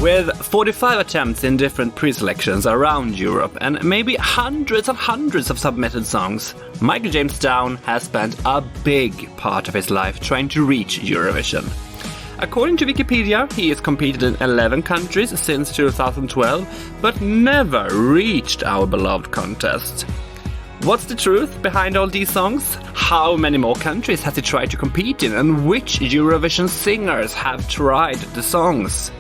With 45 attempts in different pre-selections around Europe and maybe hundreds of submitted songs, Michael James Down has spent a big part of his life trying to reach Eurovision. According to Wikipedia, he has competed in 11 countries since 2012, but never reached our beloved contest. What's the truth behind all these songs? How many more countries has he tried to compete in, and which Eurovision singers have tried the songs?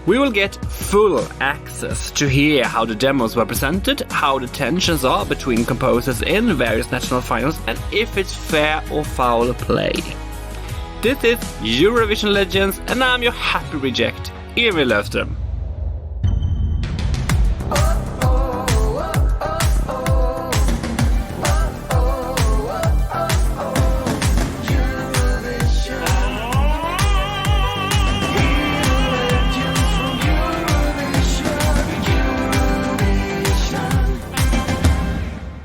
We will get full access to hear how the demos were presented, how the tensions are between composers in various national finals, and if it's fair or foul play. This is Eurovision Legends, and I'm your happy reject, Emil Löfström.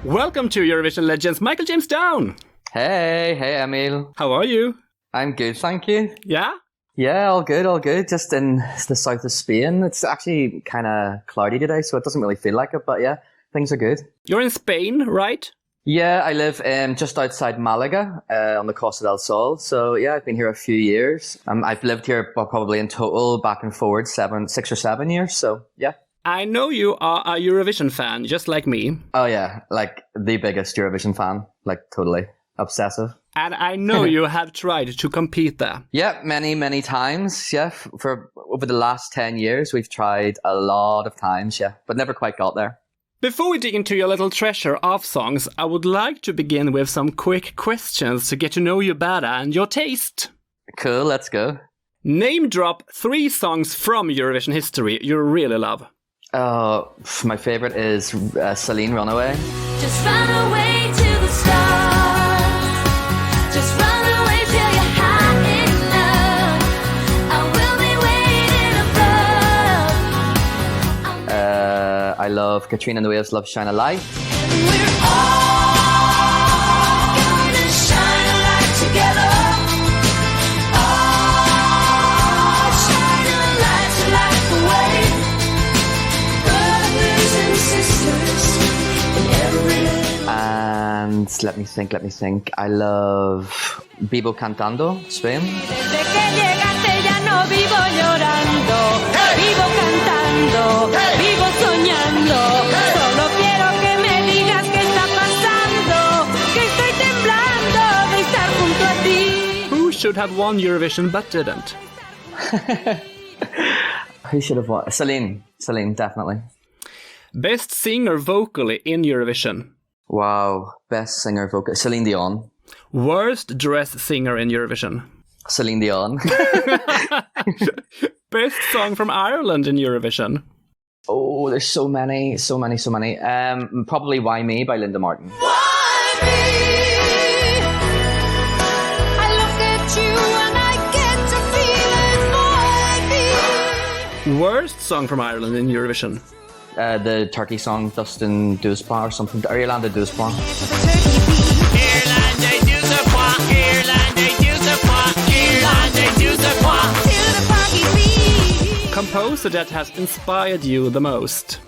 Welcome to Eurovision Legends, Michael James Down. Hey Emil. How are you? I'm good, thank you. Yeah? Yeah, all good. Just in the south of Spain. It's actually kind of cloudy today, so it doesn't really feel like it, but yeah, things are good. You're in Spain, right? Yeah, I live just outside Malaga on the Costa del Sol. So yeah, I've been here a few years. I've lived here probably in total back and forward 6 or 7 years, so yeah. I know you are a Eurovision fan, just like me. Oh yeah, like the biggest Eurovision fan, like totally obsessive. And I know you have tried to compete there. Yeah, many times, yeah. For over the last 10 years, we've tried a lot of times, yeah, but never quite got there. Before we dig into your little treasure of songs, I would like to begin with some quick questions to get to know you better and your taste. Cool, let's go. Name drop 3 songs from Eurovision history you really love. My favorite is Celine Runaway. Just run away to the stars. Just run away till you're high enough. I will be waiting above. I love Katrina and the Waves' Love Shine a Light. And we're all gonna shine a light together. Oh, shine a light to light the way. Brothers and sisters in every. And let me think. I love Vivo Cantando, Spain. Desde que llegaste ya no vivo llorando, vivo cantando, vivo soñando. Solo quiero que me digas qué está pasando, que estoy temblando de estar junto a ti. Who should have won Eurovision but didn't? Who should have won? Celine, definitely. Best singer vocally in Eurovision? Wow, best singer vocal, Celine Dion. Worst dress singer in Eurovision? Celine Dion. Best song from Ireland in Eurovision? Oh, there's so many. Probably Why Me by Linda Martin. Why me? I look at you and I get to feeling why me? Worst song from Ireland in Eurovision? The Turkey song, Dustin Duspa or something. Irlanda Duspa. Composer that has inspired you the most?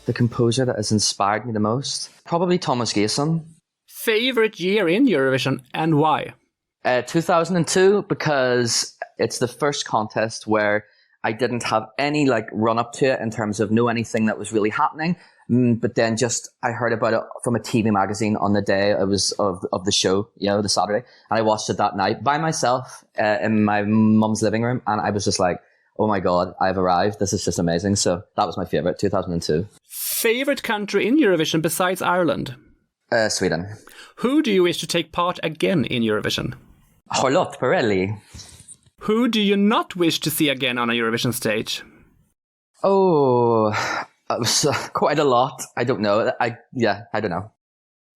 The composer that has inspired me the most? Probably Thomas Gayson. Favorite year in Eurovision and why? 2002, because it's the first contest where I didn't have any run up to it in terms of know anything that was really happening. But then I heard about it from a TV magazine on the day it was of the show, the Saturday. And I watched it that night by myself in my mum's living room. And I was just like, oh my God, I've arrived. This is just amazing. So that was my favorite, 2002. Favorite country in Eurovision besides Ireland? Sweden. Who do you wish to take part again in Eurovision? Charlotte Perrelli. Who do you not wish to see again on a Eurovision stage? Oh, quite a lot. I don't know. I don't know.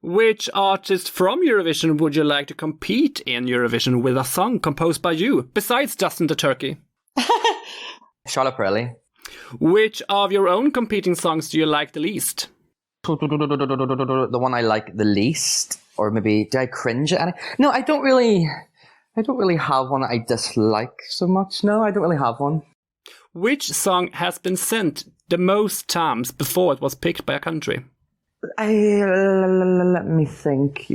Which artist from Eurovision would you like to compete in Eurovision with a song composed by you, besides Dustin the Turkey? Charlotte Perrelli. Which of your own competing songs do you like the least? The one I like the least, or maybe do I cringe at any? No, I don't really have one that I dislike so much. No, I don't really have one. Which song has been sent the most times before it was picked by a country? Let me think.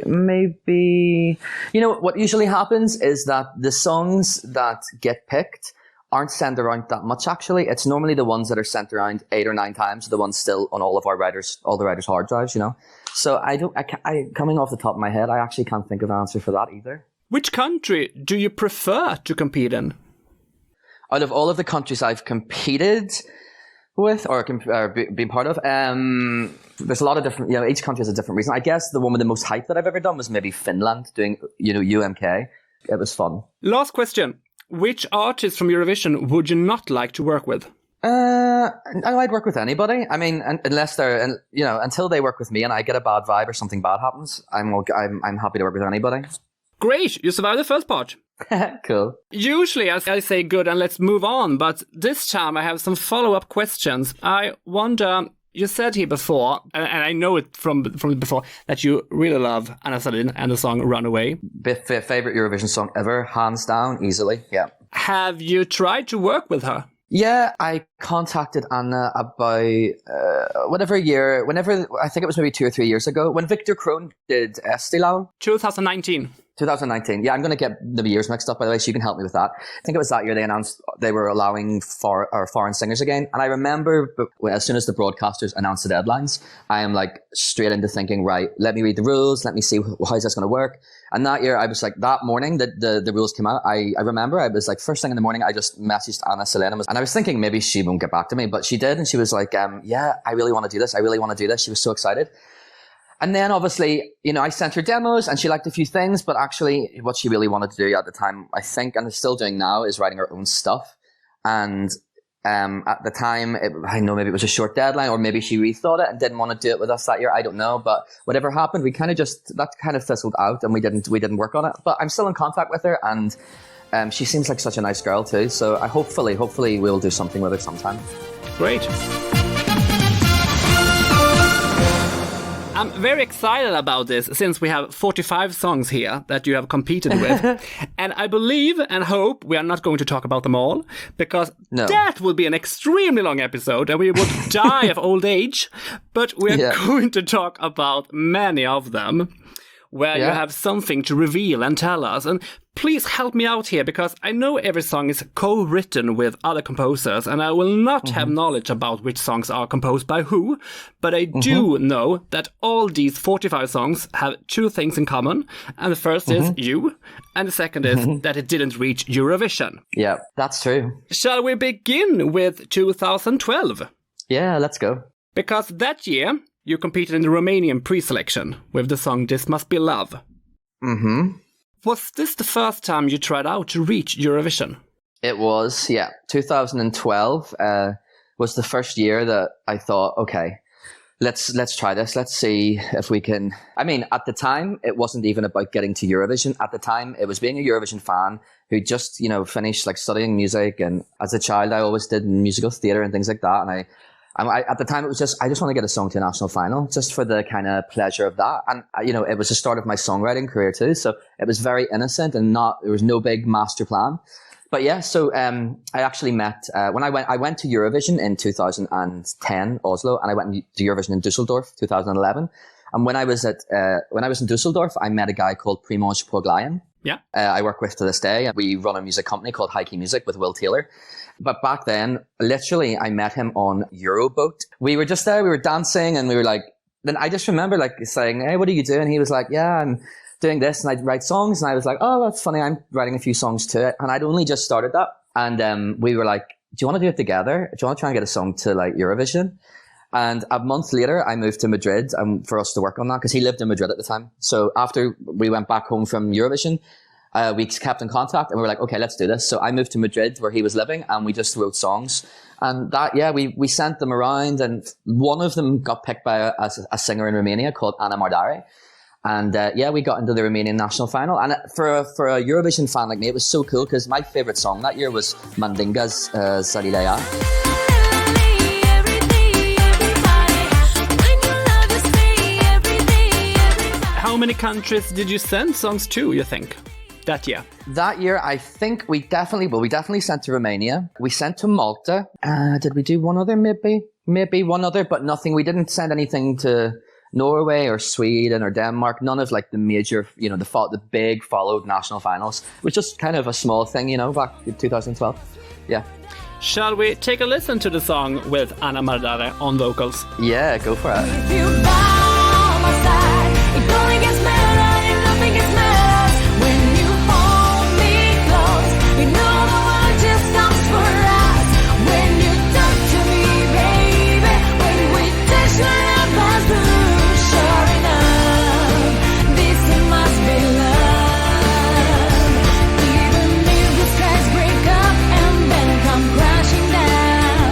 Maybe... You know, what usually happens is that the songs that get picked aren't sent around that much, actually. It's normally the ones that are sent around 8 or 9 times, the ones still on all the writers' hard drives, you know? So coming off the top of my head, I actually can't think of an answer for that either. Which country do you prefer to compete in? Out of all of the countries I've competed with or been part of, there's a lot of different, you know, each country has a different reason. I guess the one with the most hype that I've ever done was maybe Finland doing, you know, UMK. It was fun. Last question. Which artist from Eurovision would you not like to work with? I'd work with anybody. I mean, unless they're, you know, until they work with me and I get a bad vibe or something bad happens, I'm happy to work with anybody. Great, you survived the first part. Cool. Usually I say good and let's move on, but this time I have some follow-up questions. I wonder, you said here before, and I know it from before, that you really love Anna Salin and the song Runaway. Favorite Eurovision song ever, hands down, easily, yeah. Have you tried to work with her? Yeah, I contacted Anna about whenever, I think it was maybe 2 or 3 years ago, when Victor Krohn did Estilau. 2019. 2019. Yeah, I'm going to get the years mixed up, by the way, so you can help me with that. I think it was that year they announced they were allowing foreign singers again. And I remember as soon as the broadcasters announced the deadlines, I am like straight into thinking, right, let me read the rules, let me see how's this going to work. And that year, I was like, that morning that the rules came out, I remember I was like, first thing in the morning, I just messaged Anna Selena, and I was thinking maybe she won't get back to me, but she did. And she was like, yeah, I really want to do this. I really want to do this. She was so excited. And then obviously, you know, I sent her demos and she liked a few things, but actually what she really wanted to do at the time, I think, and is still doing now, is writing her own stuff. And at the time, I know maybe it was a short deadline, or maybe she rethought it and didn't want to do it with us that year. I don't know, but whatever happened, that kind of fizzled out and we didn't work on it. But I'm still in contact with her, and she seems like such a nice girl too. So I hopefully we'll do something with her sometime. Great. I'm very excited about this, since we have 45 songs here that you have competed with. And I believe and hope we are not going to talk about them all, because that would be an extremely long episode and we would die of old age. But we are going to talk about many of them, where you have something to reveal and tell us. And please help me out here, because I know every song is co-written with other composers, and I will not have knowledge about which songs are composed by who, but I do know that all these 45 songs have 2 things in common. And the first is you, and the second is that it didn't reach Eurovision. Yeah, that's true. Shall we begin with 2012? Yeah, let's go. Because that year, you competed in the Romanian pre-selection with the song This Must Be Love. Mm-hmm. Was this the first time you tried out to reach Eurovision? It was, yeah. 2012 was the first year that I thought, okay, let's try this. Let's see if we can. I mean, at the time, it wasn't even about getting to Eurovision. At the time, it was being a Eurovision fan who just, you know, finished like studying music. And as a child, I always did musical theatre and things like that. And I at the time, it was just, I just want to get a song to a national final, just for the kind of pleasure of that. And, you know, it was the start of my songwriting career too. So it was very innocent and there was no big master plan. But yeah, so I actually met, when I went to Eurovision in 2010, Oslo, and I went to Eurovision in Düsseldorf, 2011. And when I was in Düsseldorf, I met a guy called Primož Poglajen. Yeah. I work with to this day. We run a music company called High Key Music with Will Taylor. But back then, literally, I met him on Euroboat. We were just there, we were dancing, and we were like, then I just remember like saying, hey, what are you doing? He was like, yeah, I'm doing this, and I'd write songs. And I was like, oh, that's funny, I'm writing a few songs to it. And I'd only just started that. And we were like, do you want to do it together? Do you want to try and get a song to like Eurovision? And a month later, I moved to Madrid for us to work on that, because he lived in Madrid at the time. So after we went back home from Eurovision, we kept in contact, and we were like, okay, let's do this. So I moved to Madrid where he was living, and we just wrote songs. And that, yeah, we sent them around, and one of them got picked by a singer in Romania called Ana Mardare. And yeah, we got into the Romanian national final. And for a Eurovision fan like me, it was so cool, because my favorite song that year was Mandinga's Sarilaya. How many countries did you send songs to, you think? that year? That year, I think we definitely sent to Romania. We sent to Malta. Did we do one other? Maybe one other, but nothing. We didn't send anything to Norway or Sweden or Denmark. None of like the major, the big followed national finals. It was just kind of a small thing, back in 2012. Yeah. Shall we take a listen to the song with Anna Mardare on vocals? Yeah, go for it. If you by my side, it only gets better and nothing gets better. When you hold me close, you know the world just stops for us. When you talk to me, baby, when we touch the love pass through, sure enough, this must be love. Even if the skies break up and then come crashing down,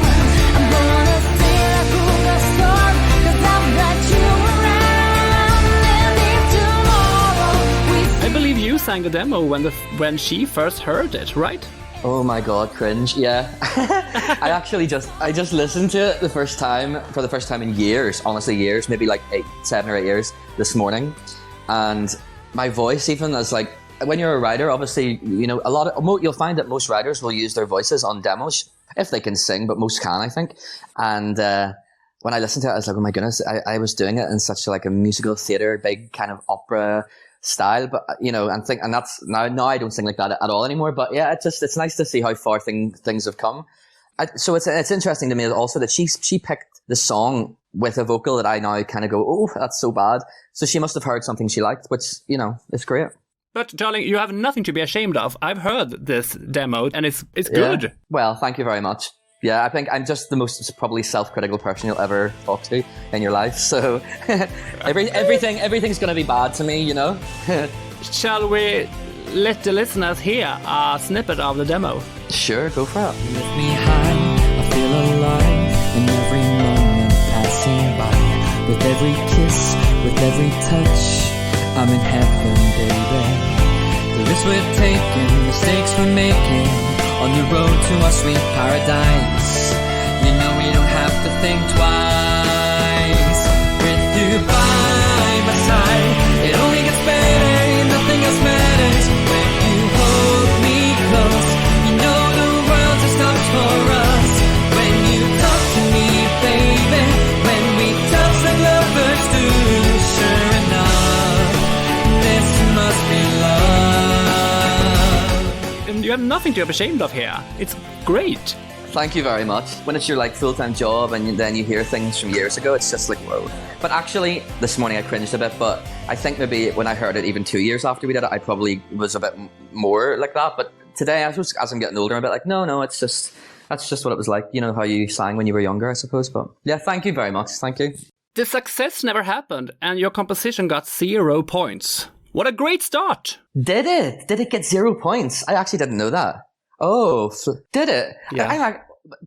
I'm gonna sail through the storm, 'cause I've got you around. And if tomorrow we I believe you sang the demo when she first heard it, right? Oh my god, cringe. Yeah. I just listened to it for the first time in years, honestly years, maybe like 7 or 8 years this morning. And my voice, even as like, when you're a writer, obviously, you'll find that most writers will use their voices on demos if they can sing, but most can, I think. And when I listened to it, I was like, oh my goodness, I was doing it in such like a musical theater, big kind of opera style, but and that's now I don't sing like that at all anymore. But yeah, it's nice to see how far things have come. So it's interesting to me also that she picked the song with a vocal that I now kind of go, oh, that's so bad. So she must have heard something she liked, which is great. But darling, you have nothing to be ashamed of. I've heard this demo and it's good. Yeah. Well, thank you very much. Yeah, I think I'm just the most probably self-critical person you'll ever talk to in your life. So everything's going to be bad to me, Shall we let the listeners hear a snippet of the demo? Sure, go for it. Lift me high, I feel alive in every moment passing by. With every kiss, with every touch, I'm in heaven, baby. The risks we're taking, mistakes we're making, on the road to our sweet paradise. We don't have to think twice. With you by my side, it only gets better, nothing else matters. When you hold me close, the world just stops for us. When you talk to me, baby, when we touch like lovers do, sure enough, this must be love. And you have nothing to be ashamed of here. It's great. Thank you very much. When it's your full-time job and then you hear things from years ago, it's just like, whoa. But actually, this morning I cringed a bit, but I think maybe when I heard it even 2 years after we did it, I probably was a bit more like that. But today, as I'm getting older, I'm a bit like, no, that's just what it was like. How you sang when you were younger, I suppose. But yeah, thank you very much. Thank you. The success never happened and your composition got 0 points. What a great start. Did it? Did it get 0 points? I actually didn't know that. Oh, did it? Yeah.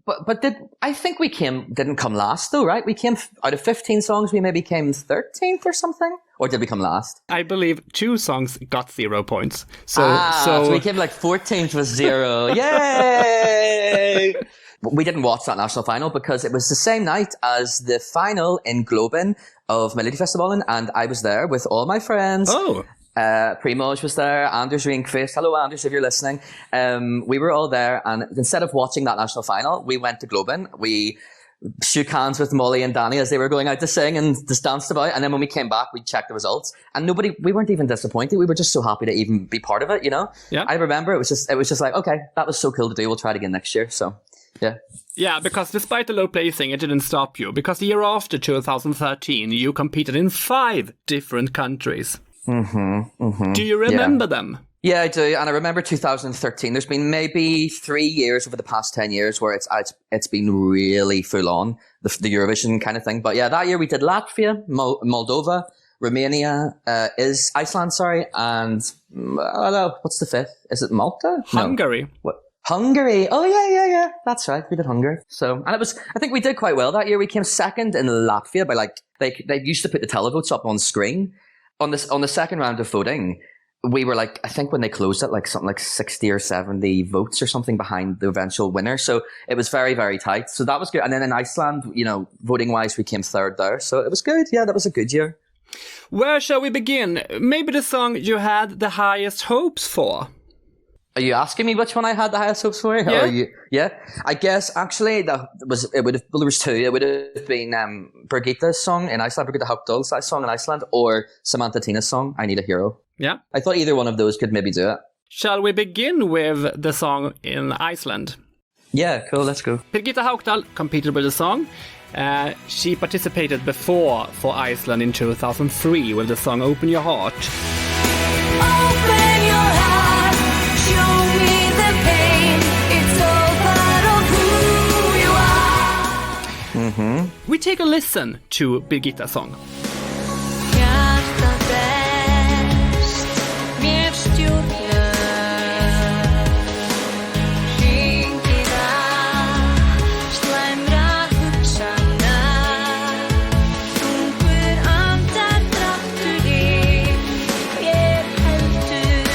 But I think we didn't come last though, right? We came out of 15 songs, we maybe came 13th or something, or did we come last? I believe 2 songs got 0 points. So we came like 14th with 0. Yay! We didn't watch that national final because it was the same night as the final in Globen of Melodifestivalen, and I was there with all my friends. Oh. Primoz was there, Anders Ringqvist. Hello, Anders, if you're listening. We were all there, and instead of watching that national final, we went to Globen. We shook hands with Molly and Danny as they were going out to sing and just danced about. And then when we came back, we checked the results, and we weren't even disappointed. We were just so happy to even be part of it, Yeah. I remember it was just like, okay, that was so cool to do. We'll try it again next year. So, yeah. Yeah, because despite the low placing, it didn't stop you. Because the year after 2013, you competed in 5 different countries. Do you remember them? Yeah, I do. And I remember 2013. There's been maybe 3 years over the past 10 years where it's been really full on, the Eurovision kind of thing. But yeah, that year we did Latvia, Moldova, Romania, Iceland, and what's the 5th? Is it Malta? Hungary. No. What? Hungary. Oh yeah. That's right. We did Hungary. So, and I think we did quite well that year. We came 2nd in Latvia by they used to put the televotes up on screen. On the second round of voting, we were I think when they closed it, something like 60 or 70 votes or something behind the eventual winner. So it was very, very tight. So that was good. And then in Iceland, voting wise, we came 3rd there. So it was good. Yeah, that was a good year. Where shall we begin? Maybe the song you had the highest hopes for. Are you asking me which one I had the highest hopes for? Yeah. Yeah. I guess actually there was two. It would have been Birgitta's song in Iceland, Birgitta Haukdal's song in Iceland, or Samantha Tina's song, I Need a Hero. Yeah. I thought either one of those could maybe do it. Shall we begin with the song in Iceland? Yeah, cool, let's go. Birgitta Haukdal competed with the song. She participated before for Iceland in 2003 with the song Open Your Heart. Open your heart, show me the pain. It's all part of who you are. We take a listen to Birgitta's song. Hjärtat bäst med stjärnor. Ringida, slæmrar hugsanar. Þungur andar dráttur þig, ég heldur.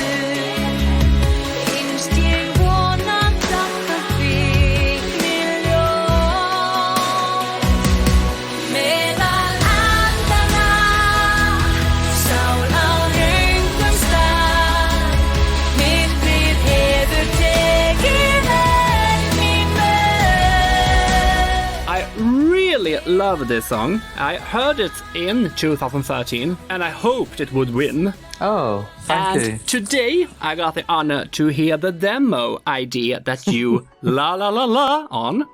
Innst ég vona dráttar þig miljón. Meðal andanna, sál á röngum stað. Myrkrið hefur tekið mín vörn. I really love this song. I heard it in 2013 and I hoped it would win. Oh, thank you. And today I got the honor to hear the demo idea that you la la la la on.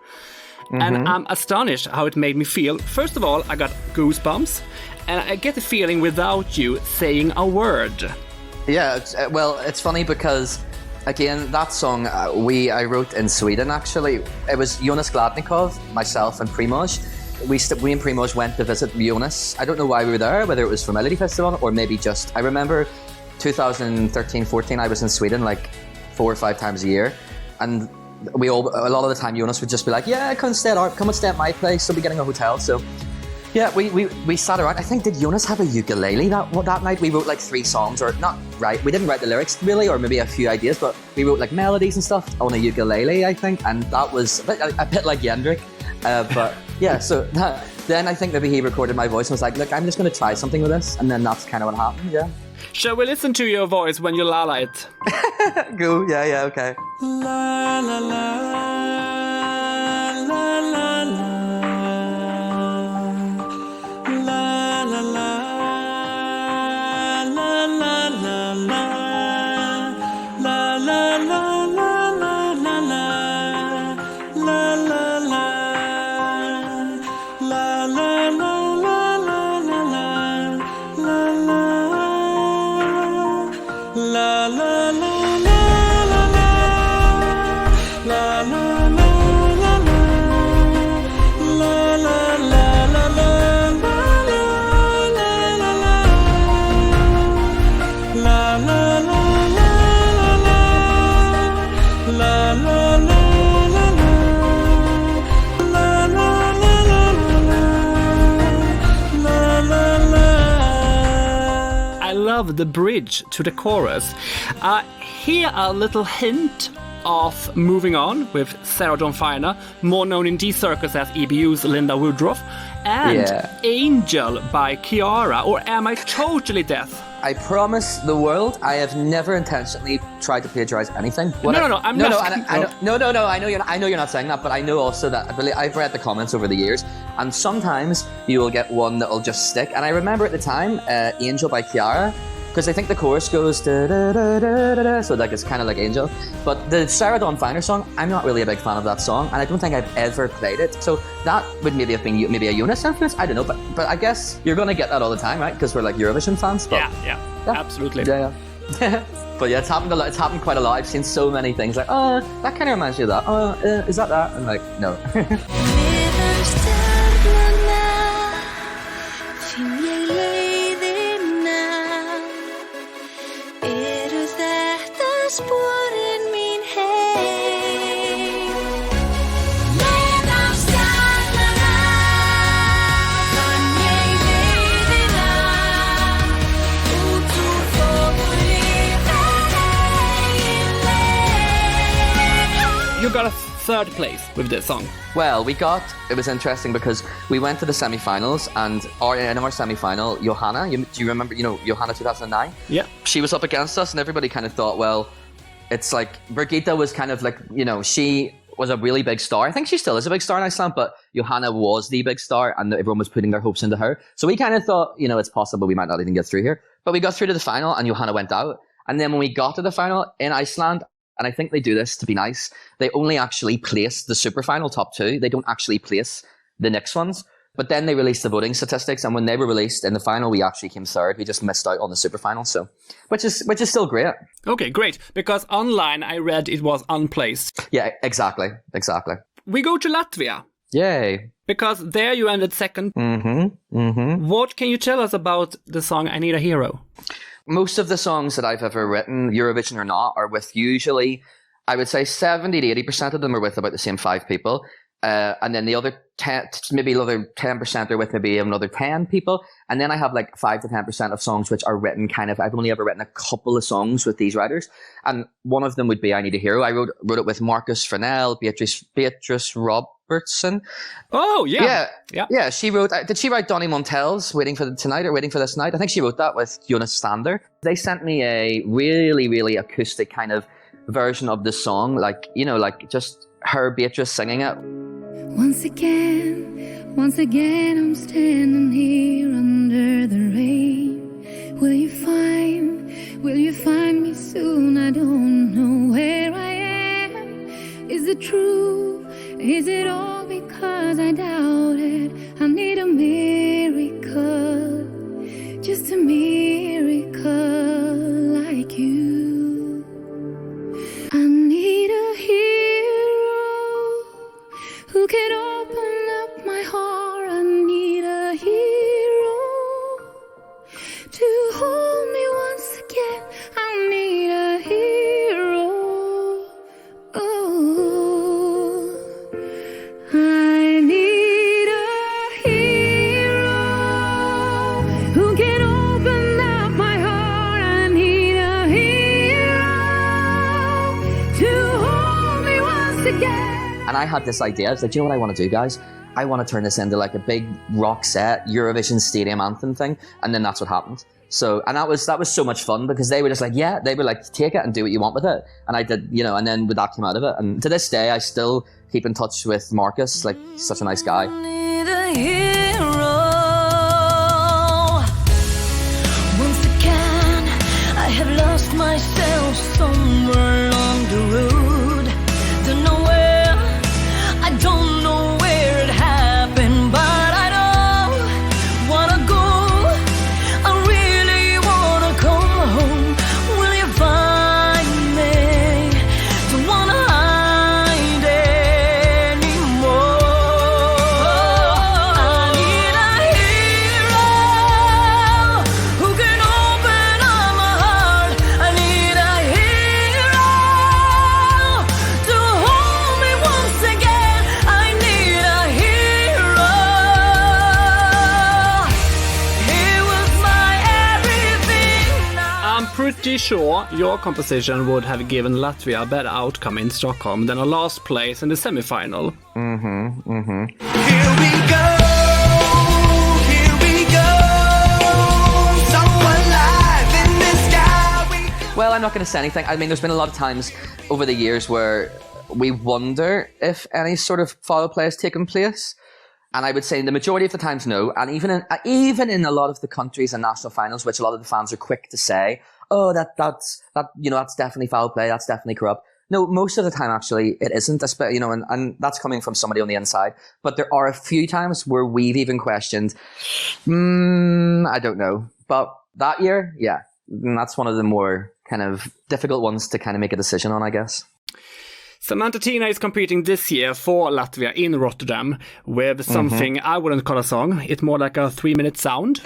And I'm astonished how it made me feel. First of all, I got goosebumps and I get the feeling without you saying a word. Yeah, it's funny because, again, that song I wrote in Sweden, actually. It was Jonas Gladnikov, myself, and Primoz. We and Primoz went to visit Jonas. I don't know why we were there, whether it was for Melody Festival or maybe just... I remember 2013-14, I was in Sweden like 4 or 5 times a year. And a lot of the time, Jonas would just be like, yeah, come and stay at my place. I'll be getting a hotel. So, yeah, we sat around. I think, did Jonas have a ukulele that night? We wrote like 3 songs, or not right. We didn't write the lyrics really, or maybe a few ideas, but we wrote like melodies and stuff on a ukulele, I think. And that was a bit like Jendrik. But yeah, so then I think maybe he recorded my voice and was like, look, I'm just going to try something with this. And then that's kind of what happened, yeah. Shall we listen to your voice when you la la it? Go, yeah, okay. La la la la la la la la la The bridge to the chorus. Here a little hint of Moving On with Sarah Dawn Finer, more known in these circles as EBU's Linda Woodruff, and Angel by Kiara, or am I totally deaf? I promise the world I have never intentionally tried to plagiarize anything. No, I'm not. I know you're not saying that, but I know also that I've read the comments over the years, and sometimes you will get one that will just stick. And I remember at the time, Angel by Kiara, because I think the chorus goes da da da da da da, so like it's kind of like Angel. But the Sarah Dawn Finer song, I'm not really a big fan of that song, and I don't think I've ever played it. So that would maybe have been maybe a Jonas influence. I don't know, but I guess you're gonna get that all the time, right? Because we're like Eurovision fans. But yeah, absolutely. Yeah. But yeah, it's happened a lot. It's happened quite a lot. I've seen so many things like, oh, that kind of reminds me of that. Oh, is that? I'm like, no. You got a third place with this song? Well, it was interesting because we went to the semi-finals and in our semi-final, Johanna, do you remember, Johanna 2009? Yeah. She was up against us and everybody kind of thought, well, it's like, Birgitta was kind of like, she was a really big star. I think she still is a big star in Iceland, but Johanna was the big star and everyone was putting their hopes into her. So we kind of thought, it's possible we might not even get through here. But we got through to the final and Johanna went out. And then when we got to the final in Iceland, and I think they do this to be nice, they only actually place the super final top two. They don't actually place the next ones. But then they released the voting statistics, and when they were released in the final, we actually came third. We just missed out on the super final, so which is still great. Okay, great. Because online I read it was unplaced. Yeah, exactly. We go to Latvia. Yay. Because there you ended second. What can you tell us about the song I Need a Hero? Most of the songs that I've ever written, Eurovision or not, are with usually, I would say 70 to 80% of them are with about the same 5 people. And then the other 10% are with maybe another 10 people. And then I have like 5 to 10% of songs which are written I've only ever written a couple of songs with these writers. And one of them would be I Need a Hero. I wrote it with Marcus Fresnel, Beatrice Robertson. Oh, yeah. Yeah, she wrote, did she write Donny Montel's Waiting for Tonight or Waiting for This Night? I think she wrote that with Jonas Stander. They sent me a really, really acoustic kind of version of the song, like just her, Beatrice, singing it. Once again, I'm standing here under the rain. Will you find me soon? I don't know where I am. Is it true? Is it all because I doubt it? I need a miracle, just a miracle like you. I need a hero who can open up my heart. I need a hero to hold me once again. I need a hero. Oh, I need a hero who can open up my heart. I need a hero to hold me once again. And I had this idea. I was like, do you know what I want to do, guys? I want to turn this into like a big rock set Eurovision stadium anthem thing. And then that's what happened. So, and that was so much fun because they were just like, yeah, they were like, take it and do what you want with it. And I did, and then that came out of it. And to this day, I still keep in touch with Marcus, like such a nice guy. Need a hero. Once again, I have lost myself somewhere along the road. Don't know where, I don't know where it happened, but I don't wanna go. I really wanna come home. Will you find me? Don't wanna hide anymore. I need a hero who can open up my heart. I need a hero to hold me once again. I need a hero. He was my everything now. I'm pretty sure your composition would have given Latvia a better outcome in Stockholm than a last place in the semi-final. Here we go, so alive in the sky. Well, I'm not going to say anything. I mean, there's been a lot of times over the years where we wonder if any sort of foul play has taken place. And I would say the majority of the times, no. And even in a lot of the countries and national finals, which a lot of the fans are quick to say, oh, that's definitely foul play, that's definitely corrupt. No, most of the time, actually, it isn't, and that's coming from somebody on the inside. But there are a few times where we've even questioned, I don't know. But that year, yeah, that's one of the more kind of difficult ones to kind of make a decision on, I guess. Samantha Tina is competing this year for Latvia in Rotterdam with something I wouldn't call a song. It's more like a 3-minute sound.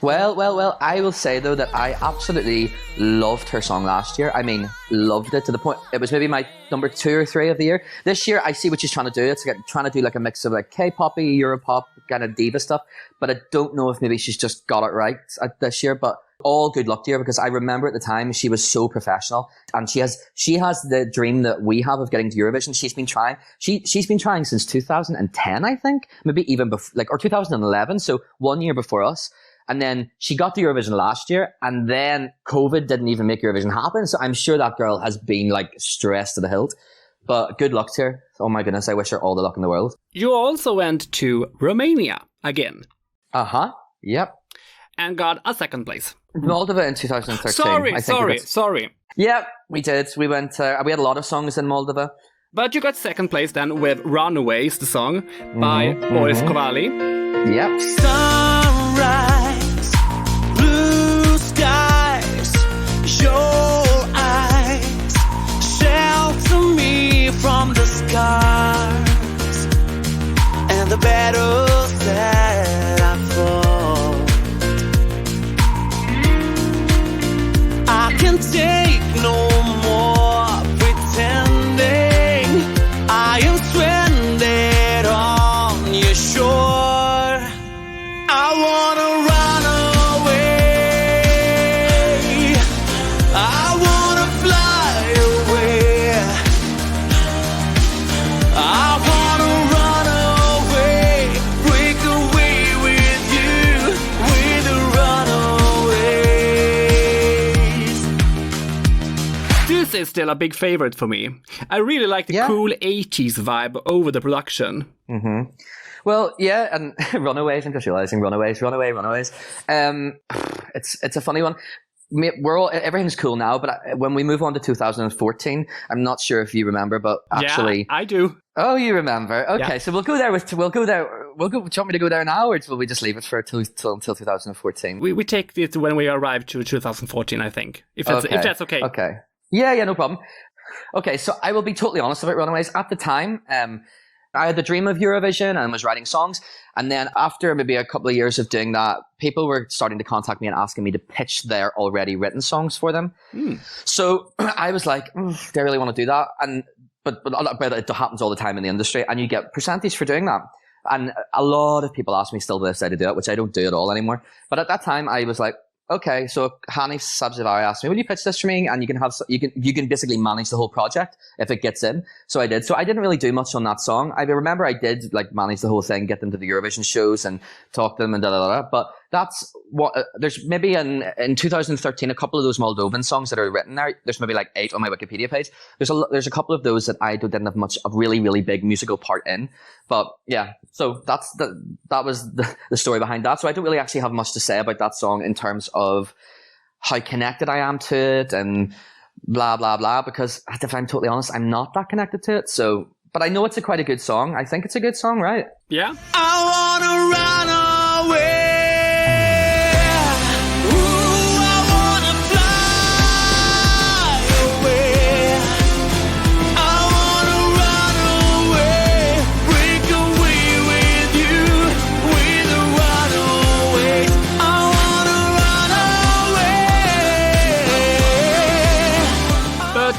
Well, I will say, though, that I absolutely loved her song last year. I mean, loved it to the point, it was maybe my number 2 or 3 of the year. This year, I see what she's trying to do. It's like trying to do like a mix of like K-poppy, Europop, kind of diva stuff. But I don't know if maybe she's just got it right this year. But all good luck to her, because I remember at the time she was so professional, and she has the dream that we have of getting to Eurovision. She's been trying. She's been trying since 2010, I think, maybe even before, or 2011. So 1 year before us. And then she got to Eurovision last year, and then COVID didn't even make Eurovision happen. So I'm sure that girl has been like stressed to the hilt. But good luck to her. Oh my goodness, I wish her all the luck in the world. You also went to Romania again. Yep. And got a second place. Moldova in 2013. Sorry. Yeah, we did. We went. We had a lot of songs in Moldova. But you got second place then with Runaways, the song by Boris Covalli. Yep. Sunrise, blue skies, your eyes shelter me from the scars and the battles that I fought. I can take no more pretending I am stranded on your shore. I wanna run away. I wanna fly away. I wanna run away, break away with you, with the runaways. This is still a big favorite for me. I really like the cool 80s vibe over the production. Well, yeah, and Runaways. I'm just realizing Runaways. It's a funny one. Everything's cool now, but when we move on to 2014, I'm not sure if you remember, but actually, yeah, I do. Oh, you remember? Okay, so we'll go there. Do you want me to go there now, or will we just leave it for until 2014? We take it when we arrive to 2014, I think. If that's okay. Okay. Yeah, no problem. Okay, so I will be totally honest about Runaways. At the time, I had the dream of Eurovision and was writing songs. And then after maybe a couple of years of doing that, people were starting to contact me and asking me to pitch their already written songs for them. So I was like, do I really want to do that? But it happens all the time in the industry, and you get percentage for doing that. And a lot of people ask me still to this day to do it, which I don't do at all anymore. But at that time, I was like, okay, so Hani Sabzevari asked me, will you pitch this for me? And you can basically manage the whole project if it gets in. So I did. So I didn't really do much on that song. I remember I did like manage the whole thing, get them to the Eurovision shows and talk to them and da-da-da-da. But that's what, there's maybe in 2013, a couple of those Moldovan songs that are written there. There's maybe like 8 on my Wikipedia page. There's a couple of those that I didn't have much, a really, really big musical part in. But yeah, so that was the story behind that. So I don't really actually have much to say about that song in terms of how connected I am to it and blah, blah, blah, because if I'm totally honest, I'm not that connected to it. So, but I know it's quite a good song. I think it's a good song, right? Yeah. I wanna run away. Ooh, I wanna fly away. I wanna run away, break away with you, with the runaways. I wanna run away. But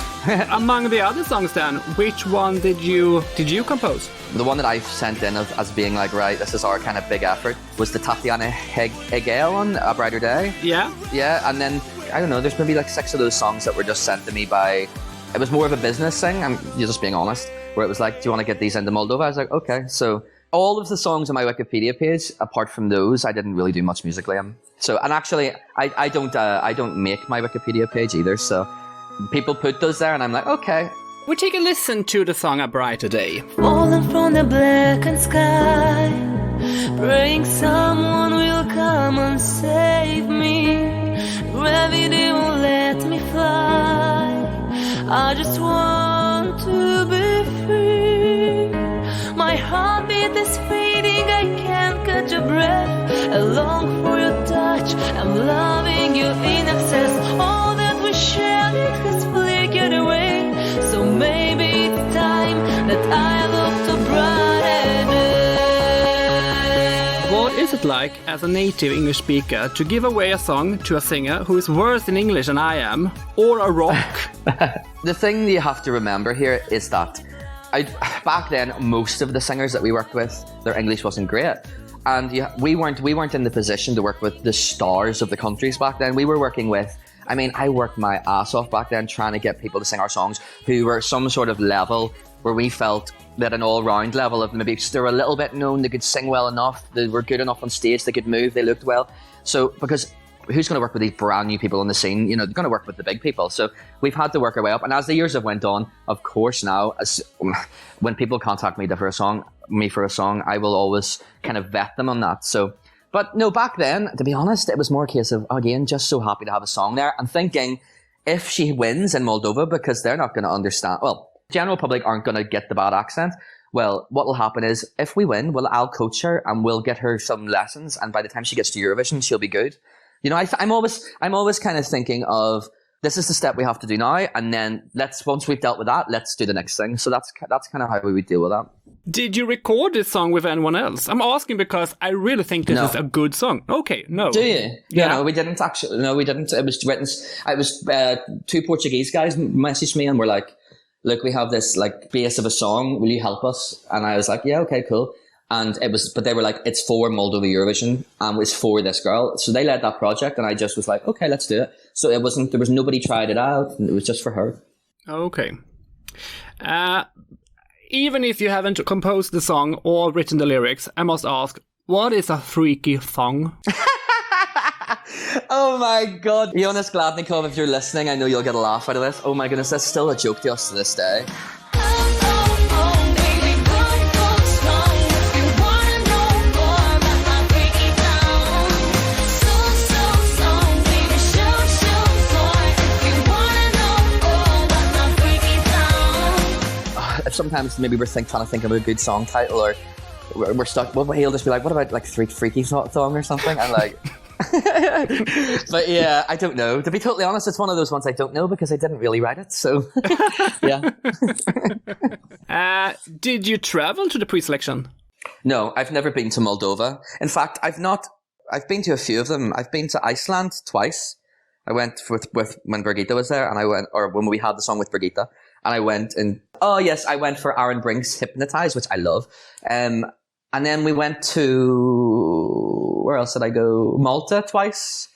among the other songs then, which one did you compose? The one that I sent in as being like, right, this is our kind of big effort, was the Tatiana Hegel one, A Brighter Day. Yeah. Yeah, and then, I don't know, there's maybe like 6 of those songs that were just sent to me by, it was more of a business thing, you're just being honest, where it was like, do you want to get these into Moldova? I was like, okay. So all of the songs on my Wikipedia page, apart from those, I didn't really do much musically. So, and actually, I don't make my Wikipedia page either, so people put those there and I'm like, okay. We take a listen to the song A Brighter Day. Falling from the blackened sky, praying someone will come and save me. Gravity won't let me fly. I just want to be free. My heartbeat is fading, I can't catch a breath. I long for your touch, I'm loving you in excess. All that we shared, it has flickered away. So maybe it's time that I look to brighter day. What is it like as a native English speaker to give away a song to a singer who is worse in English than I am, or a rock? The thing you have to remember here is that back then, most of the singers that we worked with, their English wasn't great. And we weren't in the position to work with the stars of the countries back then. We were working with, I mean, I worked my ass off back then trying to get people to sing our songs who were some sort of level where we felt that an all-round level of maybe they were a little bit known, they could sing well enough, they were good enough on stage, they could move, they looked well. So, because who's going to work with these brand new people on the scene? You know, they're going to work with the big people. So we've had to work our way up. And as the years have went on, of course now, when people contact me for a song, I will always kind of vet them on that. So, but no, back then, to be honest, it was more a case of, again, just so happy to have a song there and thinking if she wins in Moldova, because they're not going to understand, well, general public aren't going to get the bad accent. Well, what will happen is if we win, well, I'll coach her and we'll get her some lessons. And by the time she gets to Eurovision, she'll be good. You know, I'm always kind of thinking of this is the step we have to do now, and then once we've dealt with that, let's do the next thing. So that's kind of how we would deal with that. Did you record this song with anyone else? I'm asking because I really think this is a good song. Okay, no. Do you? Yeah. No, we didn't actually. No, we didn't. It was written. It was two Portuguese guys messaged me and were like, "Look, we have this like base of a song. Will you help us?" And I was like, "Yeah, okay, cool." And but they were like, it's for Moldova Eurovision and it's for this girl. So they led that project and I just was like, okay, let's do it. So there was nobody tried it out. And it was just for her. Okay. Even if you haven't composed the song or written the lyrics, I must ask, what is a freaky thong? Oh my God. Jonas Gladnikov, if you're listening, I know you'll get a laugh out of this. Oh my goodness, that's still a joke to us to this day. Sometimes maybe we're trying to think of a good song title, or we're stuck. Well, he'll just be like, "What about like freaky song or something?" I'm like, but yeah, I don't know. To be totally honest, it's one of those ones I don't know because I didn't really write it. So yeah. Did you travel to the pre-selection? No, I've never been to Moldova. In fact, I've been to a few of them. I've been to Iceland twice. I went with when Birgitta was there, and when we had the song with Birgitta. And I went I went for Aaron Brink's Hypnotize, which I love. And then we went to, where else did I go? Malta twice.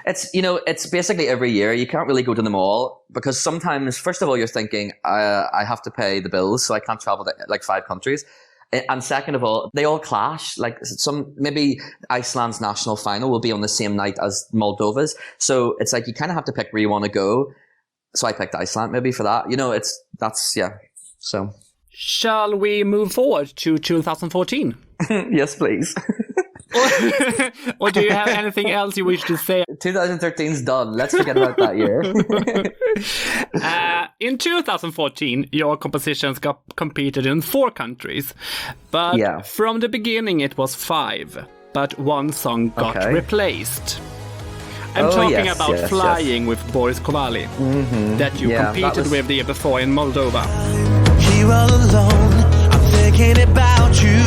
It's basically every year. You can't really go to them all because sometimes, first of all, you're thinking, I have to pay the bills, so I can't travel to like 5 countries. And second of all, they all clash. Like maybe Iceland's national final will be on the same night as Moldova's. So it's like you kind of have to pick where you want to go. So I picked Iceland maybe for that. So. Shall we move forward to 2014? Yes, please. Or do you have anything else you wish to say? 2013's done. Let's forget about that year. In 2014, your compositions got competed in 4 countries. But from the beginning it was 5. But one song got replaced. I'm talking about Flying with Boris Covalli, that you competed with the year before in Moldova. Here all alone, I'm thinking about you,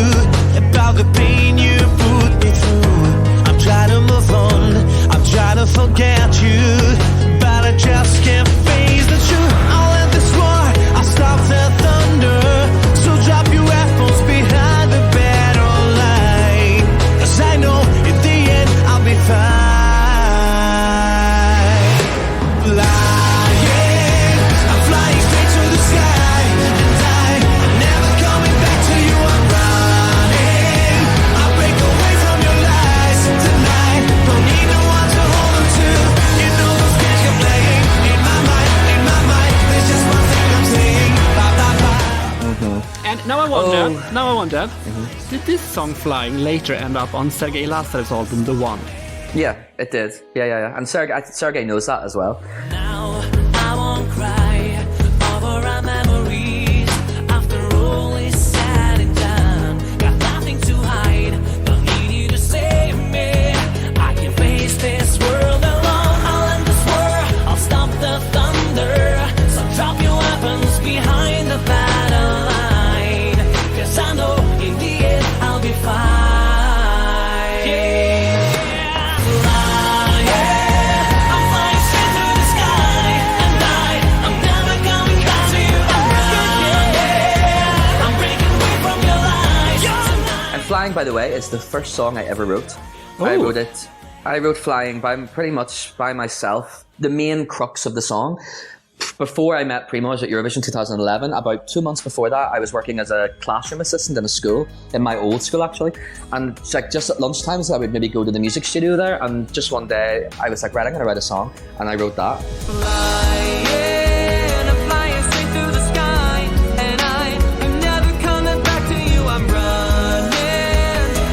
about the pain you put me through. I'm trying to move on, I'm trying to forget you, but I just can't face the truth. I'll end this war, I'll stop the thunder, so drop your weapons behind the battle line, 'cause I know in the end I'll be fine. Now I wonder, did this song Flying later end up on Sergey Lazarev's album The One? Yeah, it did. Yeah. And Sergey knows that as well. Now I won't cry over our memories. After all is said and done, got nothing to hide. Don't need you to save me. I can face this world alone. I'll end this war. I'll stop the thunder. So drop your weapons behind the battle line. I know in the end I'll be fine. Yeah. Flying, I'm flying straight through the sky. Flying, by the way, is the first song I ever wrote. I wrote Flying pretty much by myself. The main crux of the song. Before I met Primoz at Eurovision 2011, about 2 months before that, I was working as a classroom assistant in a school, in my old school actually. And like just at lunchtimes, I would maybe go to the music studio there. And just one day, I was like, right, I'm going to write a song. And I wrote that. Flying, I'm flying straight through the sky, and I'm never coming back to you. I'm running,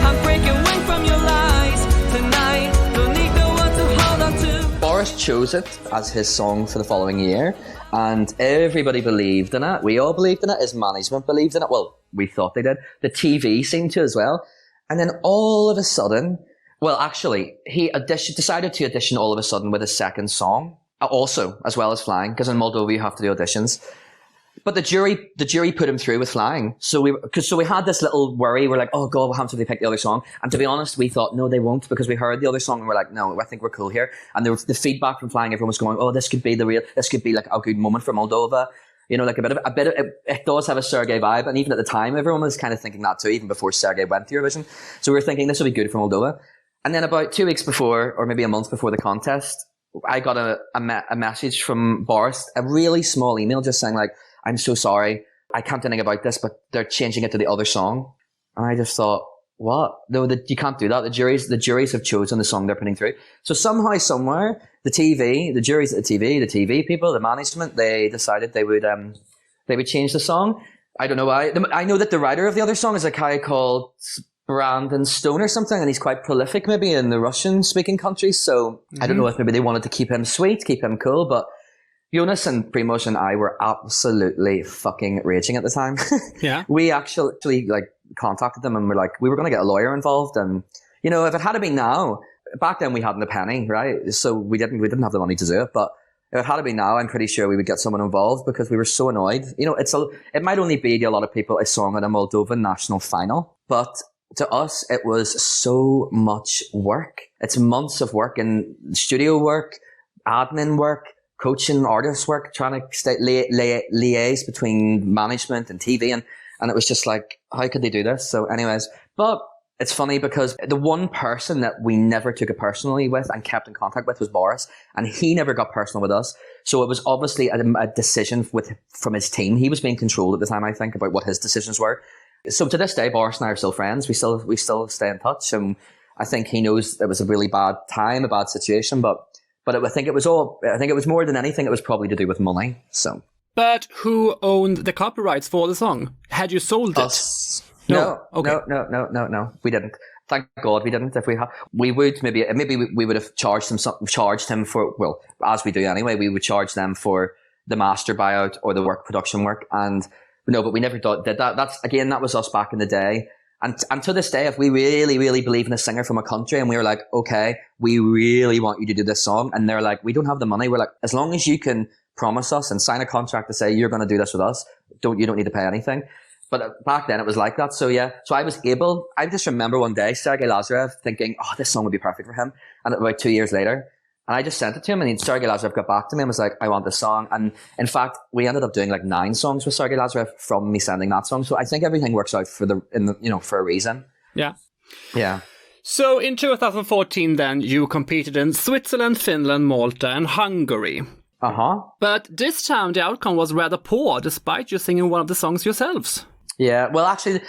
I'm breaking away from your lies tonight. Don't need no one to hold on to. Boris chose it as his song for the following year, and everybody believed in it. We all believed in it. His management believed in it. Well, we thought they did. The TV seemed to as well. And then all of a sudden, well, actually, he decided to audition all of a sudden with a second song, also, as well as Flying, because in Moldova you have to do auditions. But the jury put him through with Flying. So we had this little worry. We're like, oh God, what happens if they pick the other song? And to be honest, we thought, no, they won't, because we heard the other song and we're like, no, I think we're cool here. And there was the feedback from Flying, everyone was going, oh, this could be like a good moment for Moldova. You know, like it does have a Sergey vibe. And even at the time, everyone was kind of thinking that too, even before Sergey went to Eurovision. So we were thinking this will be good for Moldova. And then about 2 weeks before, or maybe a month before the contest, I got a message from Boris, a really small email just saying like, I'm so sorry, I can't do anything about this, but they're changing it to the other song. And I just thought, what? No, you can't do that. The juries have chosen the song they're putting through. So somehow, somewhere, the juries at the TV people, the management, they decided they would change the song. I don't know why. I know that the writer of the other song is a guy called Brandon Stone or something, and he's quite prolific maybe in the Russian-speaking countries. So I don't know if maybe they wanted to keep him sweet, keep him cool, but Jonas and Primoz and I were absolutely fucking raging at the time. Yeah. We We actually like contacted them and we're like, we were going to get a lawyer involved. And, you know, if it had been now, back then we hadn't a penny, right? So we didn't have the money to do it. But if it had been now, I'm pretty sure we would get someone involved because we were so annoyed. You know, it might only be to a lot of people a song at a Moldovan national final, but to us, it was so much work. It's months of work and studio work, admin work, coaching, artist work, trying to liaise between management and TV. And it was just like, how could they do this? So anyways, but it's funny because the one person that we never took it personally with and kept in contact with was Boris, and he never got personal with us. So it was obviously a decision from his team. He was being controlled at the time, I think, about what his decisions were. So to this day, Boris and I are still friends. We still stay in touch, and I think he knows it was a really bad time, a bad situation, but I think it was more than anything, it was probably to do with money. So. But who owned the copyrights for the song? Had you sold it? Us. No. Okay. No. We didn't. Thank God we didn't. If we had, we would maybe we would have charged him for, well, as we do anyway, we would charge them for the master buyout or the production work. And no, but we never did that. That was us back in the day. And to this day, if we really, really believe in a singer from a country and we were like, okay, we really want you to do this song, and they're like, we don't have the money. We're like, as long as you can promise us and sign a contract to say you're going to do this with us, you don't need to pay anything. But back then it was like that. So yeah, so I just remember one day Sergey Lazarev thinking, oh, this song would be perfect for him. And about 2 years later, and I just sent it to him, and Sergey Lazarev got back to me and was like, I want this song. And in fact, we ended up doing like 9 songs with Sergey Lazarev from me sending that song. So I think everything works out for a reason. Yeah. Yeah. So in 2014 then, you competed in Switzerland, Finland, Malta and Hungary. Uh-huh. But this time the outcome was rather poor, despite you singing one of the songs yourselves. Yeah, well actually,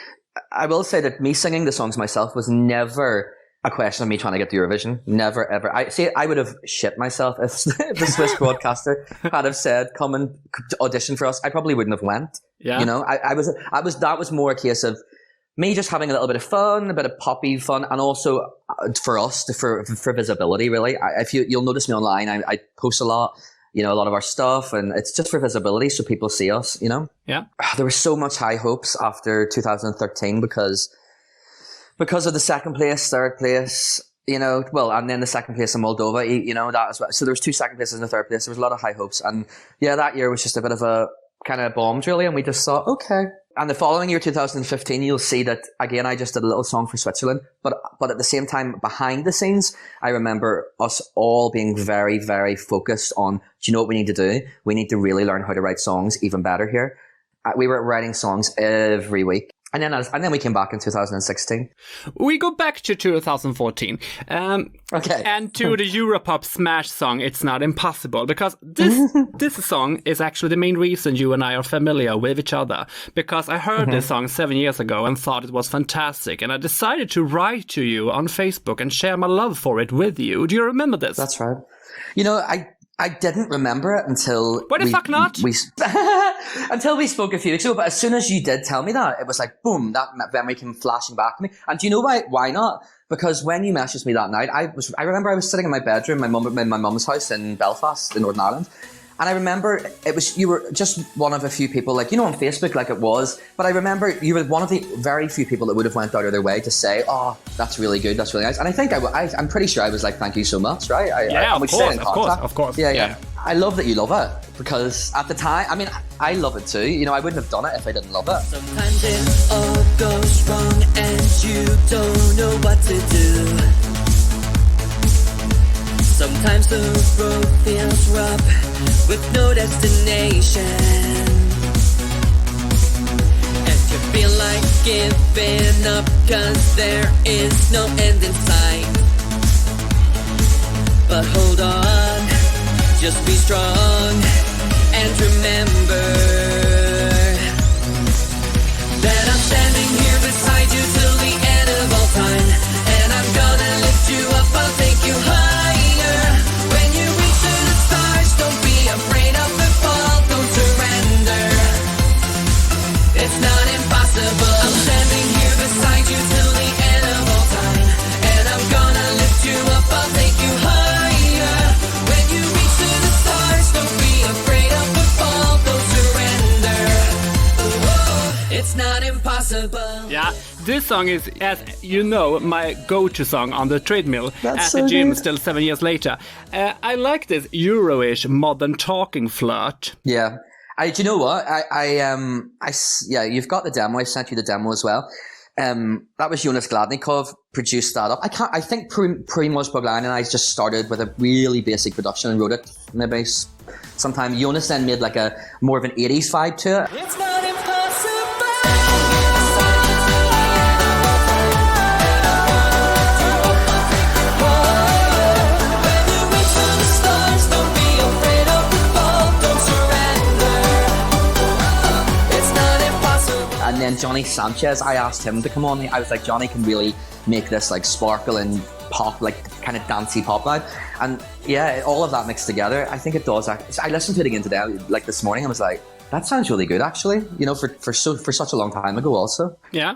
I will say that me singing the songs myself was never a question of me trying to get to Eurovision. Never, ever. I would have shit myself if the Swiss broadcaster had have said, come and audition for us. I probably wouldn't have went. Yeah. You know, that was more a case of me just having a little bit of fun, a bit of poppy fun, and also for us, for visibility, really. You'll notice me online, I post a lot, you know, a lot of our stuff, and it's just for visibility so people see us, you know? Yeah. There was so much high hopes after 2013 because of the second place, third place, you know, well, and then the second place in Moldova, you know, that as well. So there was 2 second places and a third place. There was a lot of high hopes. And yeah, that year was just a bit of a kind of bombed really. And we just thought, okay. And the following year, 2015, you'll see that again, I just did a little song for Switzerland, but at the same time, behind the scenes, I remember us all being very, very focused on, do you know what we need to do? We need to really learn how to write songs even better here. We were writing songs every week. And then we came back in 2016. We go back to 2014. Okay. And to the Europop smash song, It's Not Impossible, because this song is actually the main reason you and I are familiar with each other, because I heard this song 7 years ago and thought it was fantastic, and I decided to write to you on Facebook and share my love for it with you. Do you remember this? That's right. You know, I didn't remember it until... Why the fuck not? Until we spoke a few weeks ago, but as soon as you did tell me that, it was like, boom, that memory came flashing back to me. And do you know why not? Because when you messaged me that night, I remember I was sitting in my bedroom, my mum's house in Belfast, in Northern Ireland. And I remember you were just one of a few people, like, you know, on Facebook, like it was. But I remember you were one of the very few people that would have went out of their way to say, oh, that's really good, that's really nice. And I think I'm pretty sure I was like, thank you so much, right? Of course. Yeah. I love that you love it, because at the time, I mean, I love it too. You know, I wouldn't have done it if I didn't love it. Sometimes it all goes wrong and you don't know what to do. Sometimes the road feels rough with no destination, and you feel like giving up 'cause there is no end in sight. But hold on, just be strong and remember that I'm standing here beside you till the end of all time, and I'm gonna lift you up, I'll take you higher. When you reach to the stars, don't be afraid of the fall, don't surrender. It's not impossible. I'm standing here beside you till the end of all time, and I'm gonna lift you up, I'll take you higher. When you reach to the stars, don't be afraid of the fall, don't surrender. It's not impossible. Yeah, this song is, as you know, my go-to song on the treadmill That's at so the gym good. still 7 years later. I like this Euro-ish modern talking flirt. Yeah. Do you know what? Yeah, you've got the demo. I sent you the demo as well. That was Jonas Gladnikov produced that up. I think Primoz Bogdan and I just started with a really basic production and wrote it maybe sometime. Jonas then made like a more of an 80s vibe to it. It's not impossible. When you reach to the stars, don't be afraid of the fall, don't surrender. It's not impossible. And then Johnny Sanchez, I asked him to come on. I was like, Johnny can really make this like sparkle and pop, like kind of dancey pop vibe. And yeah, all of that mixed together, I think it does. I listened to it again today, like this morning. I was like, that sounds really good, actually. You know, for such a long time ago, also. Yeah.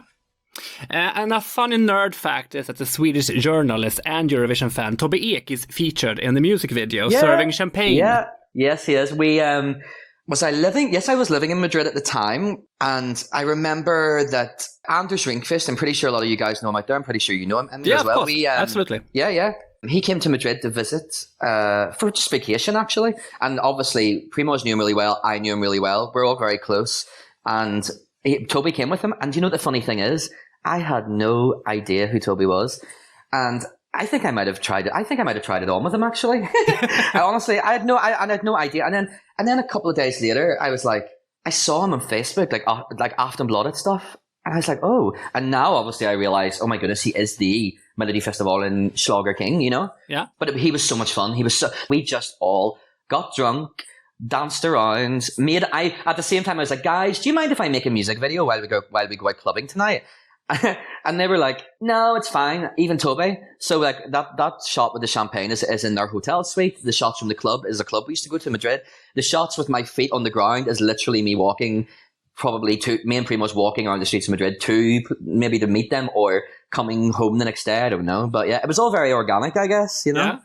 And a funny nerd fact is that the Swedish journalist and Eurovision fan Tobbe Ek is featured in the music video serving champagne. Yeah, yes, he is. Yes, I was living in Madrid at the time, and I remember that Anders Ringqvist, I'm pretty sure a lot of you guys know him out there, I'm pretty sure you know him Yeah, as well. of course. Absolutely. Yeah. He came to Madrid to visit for just vacation, actually. And obviously, Primoz knew him really well. I knew him really well. We're all very close. And Toby came with him. And you know the funny thing is, I had no idea who Toby was. And I think I might have tried it. I think I might have tried it on with him, actually. Honestly, I had no idea. And then a couple of days later, I was like, I saw him on Facebook, like Aftonbladet stuff. And I was like, oh. And now, obviously, I realized, oh my goodness, he is the Melody Festival and Schlager King, you know? Yeah. But he was so much fun. We just all got drunk, danced around, at the same time, I was like, guys, do you mind if I make a music video while we go out clubbing tonight? And they were like, no, it's fine. Even Toby. So like that shot with the champagne is in their hotel suite. The shots from the club is a club we used to go to in Madrid. The shots with my feet on the ground is literally me walking, me and Primoz walking around the streets of Madrid maybe to meet them or coming home the next day. I don't know. But yeah, it was all very organic, I guess, you know?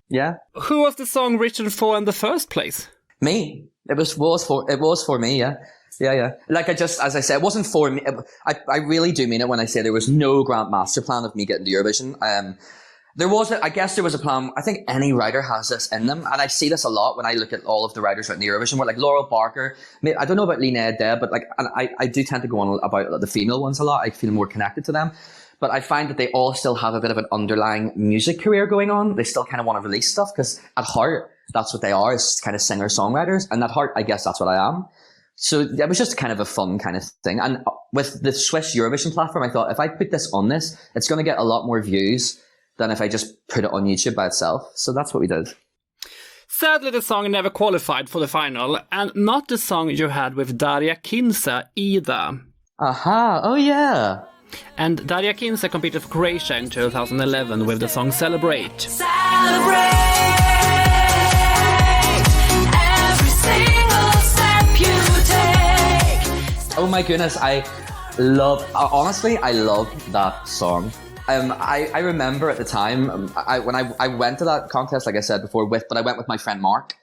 Yeah. Who was the song written for in the first place? Me. It was for me, yeah. Yeah. Like as I said, it wasn't for me. I really do mean it when I say there was no grand master plan of me getting to Eurovision. I guess there was a plan. I think any writer has this in them. And I see this a lot when I look at all of the writers writing the Eurovision, where like Laurel Barker, I don't know about Lena Deb, but like, and I do tend to go on about the female ones a lot. I feel more connected to them. But I find that they all still have a bit of an underlying music career going on. They still kind of want to release stuff because at heart, that's what they are, is kind of singer-songwriters. And at heart, I guess that's what I am. So that was just kind of a fun kind of thing. And with the Swiss Eurovision platform, I thought if I put this on this, it's going to get a lot more views than if I just put it on YouTube by itself. So that's what we did. Sadly, the song never qualified for the final, and not the song you had with Daria Kinsa either. Aha, oh yeah. And Daria Kinsa competed for Croatia in 2011 with the song Celebrate. Celebrate every single step you take. Oh my goodness, I love that song. I remember at the time, when I went to that contest, like I said before, but I went with my friend Mark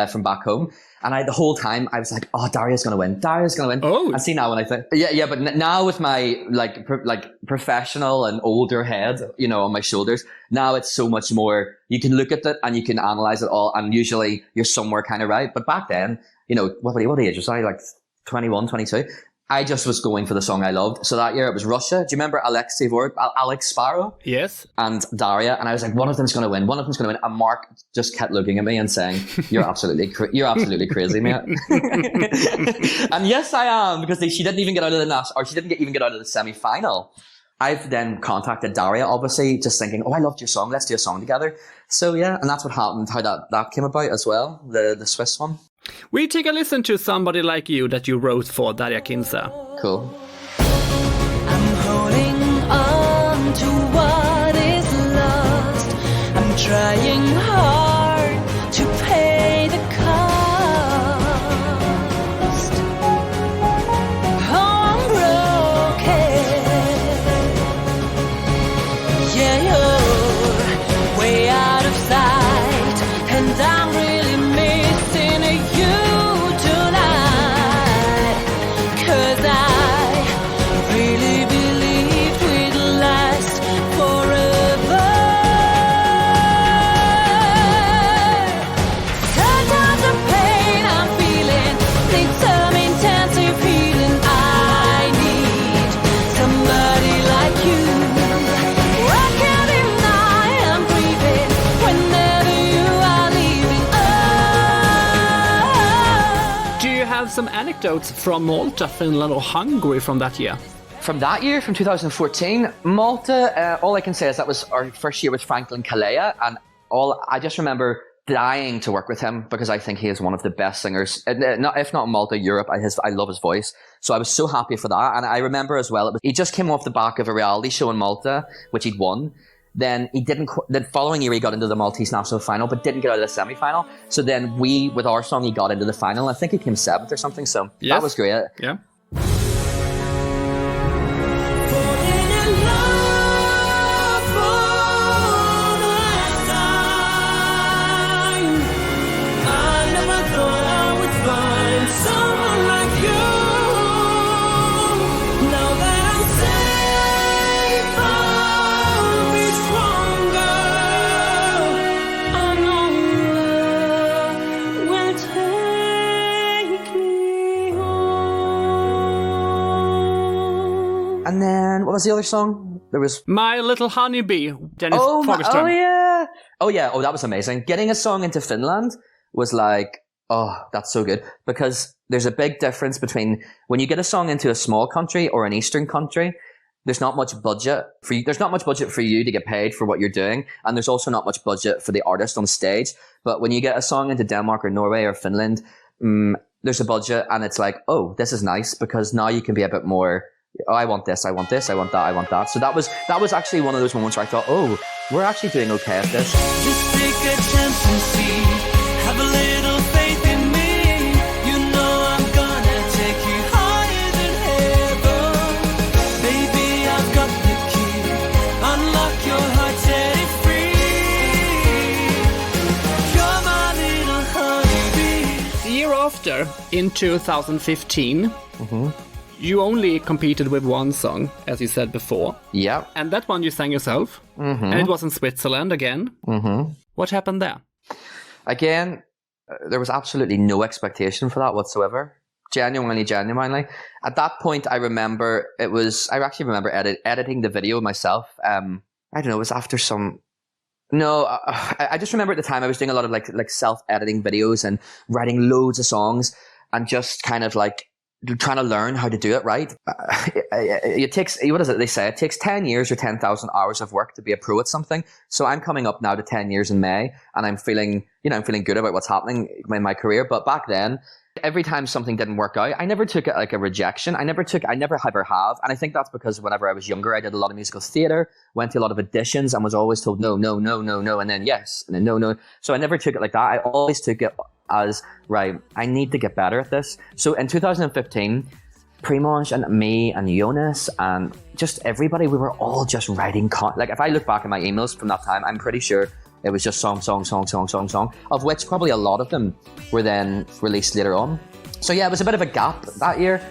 from back home, and the whole time I was like, "Oh, Daria's gonna win! Daria's gonna win!" Oh, and see now when I think, yeah, but now with my like professional and older head, on my shoulders, now it's so much more. You can look at it and you can analyze it all, and usually you're somewhere kind of right. But back then, what age was I? Like 21, 22. I just was going for the song I loved. So that year it was Russia. Do you remember Alex Sparrow? Yes. And Daria. And I was like, one of them's going to win. One of them's going to win. And Mark just kept looking at me and saying, you're absolutely crazy, mate. And yes, I am, because she didn't even get out of she didn't even get out of the semi-final. I've then contacted Daria, obviously, just thinking, I loved your song. Let's do a song together. So yeah, and that's what happened, how that came about as well, the Swiss one. We take a listen to Somebody Like You that you wrote for Daria Kinsa. Cool. I'm holding on to what is lost. I'm trying hard to pay the cost. Oh, I'm broken. Yeah, you're way out of sight, and I'm really missing you tonight. 'Cause I really believed we'd last forever. Sometimes the pain I'm feeling needs some intensive healing. I need somebody like you. I can't deny I'm grieving whenever you are leaving. Do you have some anecdotes from Malta, Finland, or Hungary from that year? From that year, from 2014, Malta, all I can say is that was our first year with Franklin Kalea, and I just remember dying to work with him because I think he is one of the best singers, if not Malta, Europe. I love his voice. So I was so happy for that. And I remember as well, he just came off the back of a reality show in Malta, which he'd won. Then the following year he got into the Maltese national final, but didn't get out of the semi-final. So then with our song, he got into the final. I think he came 7th or something. So Yes. that was great. Yeah. Falling in love for the last time. I never thought I would find someone like you. Now that I'm safe, I'll be stronger. I know love will take me home. And then, what was the other song? There was... My Little Honeybee, Dennis Fagerström. yeah. Oh, that was amazing. Getting a song into Finland was like, oh, that's so good. Because there's a big difference between when you get a song into a small country or an Eastern country, there's not much budget for you. There's not much budget for you to get paid for what you're doing. And there's also not much budget for the artist on stage. But when you get a song into Denmark or Norway or Finland, there's a budget, and it's like, oh, this is nice, because now you can be a bit more, oh, I want this, I want this, I want that, I want that. So that was actually one of those moments where I thought, oh, we're actually doing okay at this. Just take a chance and see. Have a little faith in me. You know I'm gonna take you higher than heaven. Baby, I've got the key. Unlock your heart, set it free. You're my little honeybee. The year after, in 2015, you only competed with one song, as you said before. Yeah. And that one you sang yourself. And it was in Switzerland again. What happened there? Again, there was absolutely no expectation for that whatsoever. Genuinely. At that point, I actually remember editing the video myself. I don't know, it was after some... No, I just remember at the time I was doing a lot of like self-editing videos and writing loads of songs, and just kind of like trying to learn how to do it right. It takes, what is it they say? It takes 10 years or 10,000 hours of work to be a pro at something. So I'm coming up now to 10 years in May, and I'm feeling good about what's happening in my career. But back then, every time something didn't work out, I never took it like a rejection. I never ever have. And I think that's because whenever I was younger, I did a lot of musical theatre, went to a lot of auditions, and was always told no, no, no, no, no, and then yes, and then no, no. So I never took it like that. I always took it as, right, I need to get better at this. So in 2015, Primož and me and Jonas and just everybody, we were all just writing, like if I look back at my emails from that time, I'm pretty sure it was just song, of which probably a lot of them were then released later on. So yeah, it was a bit of a gap that year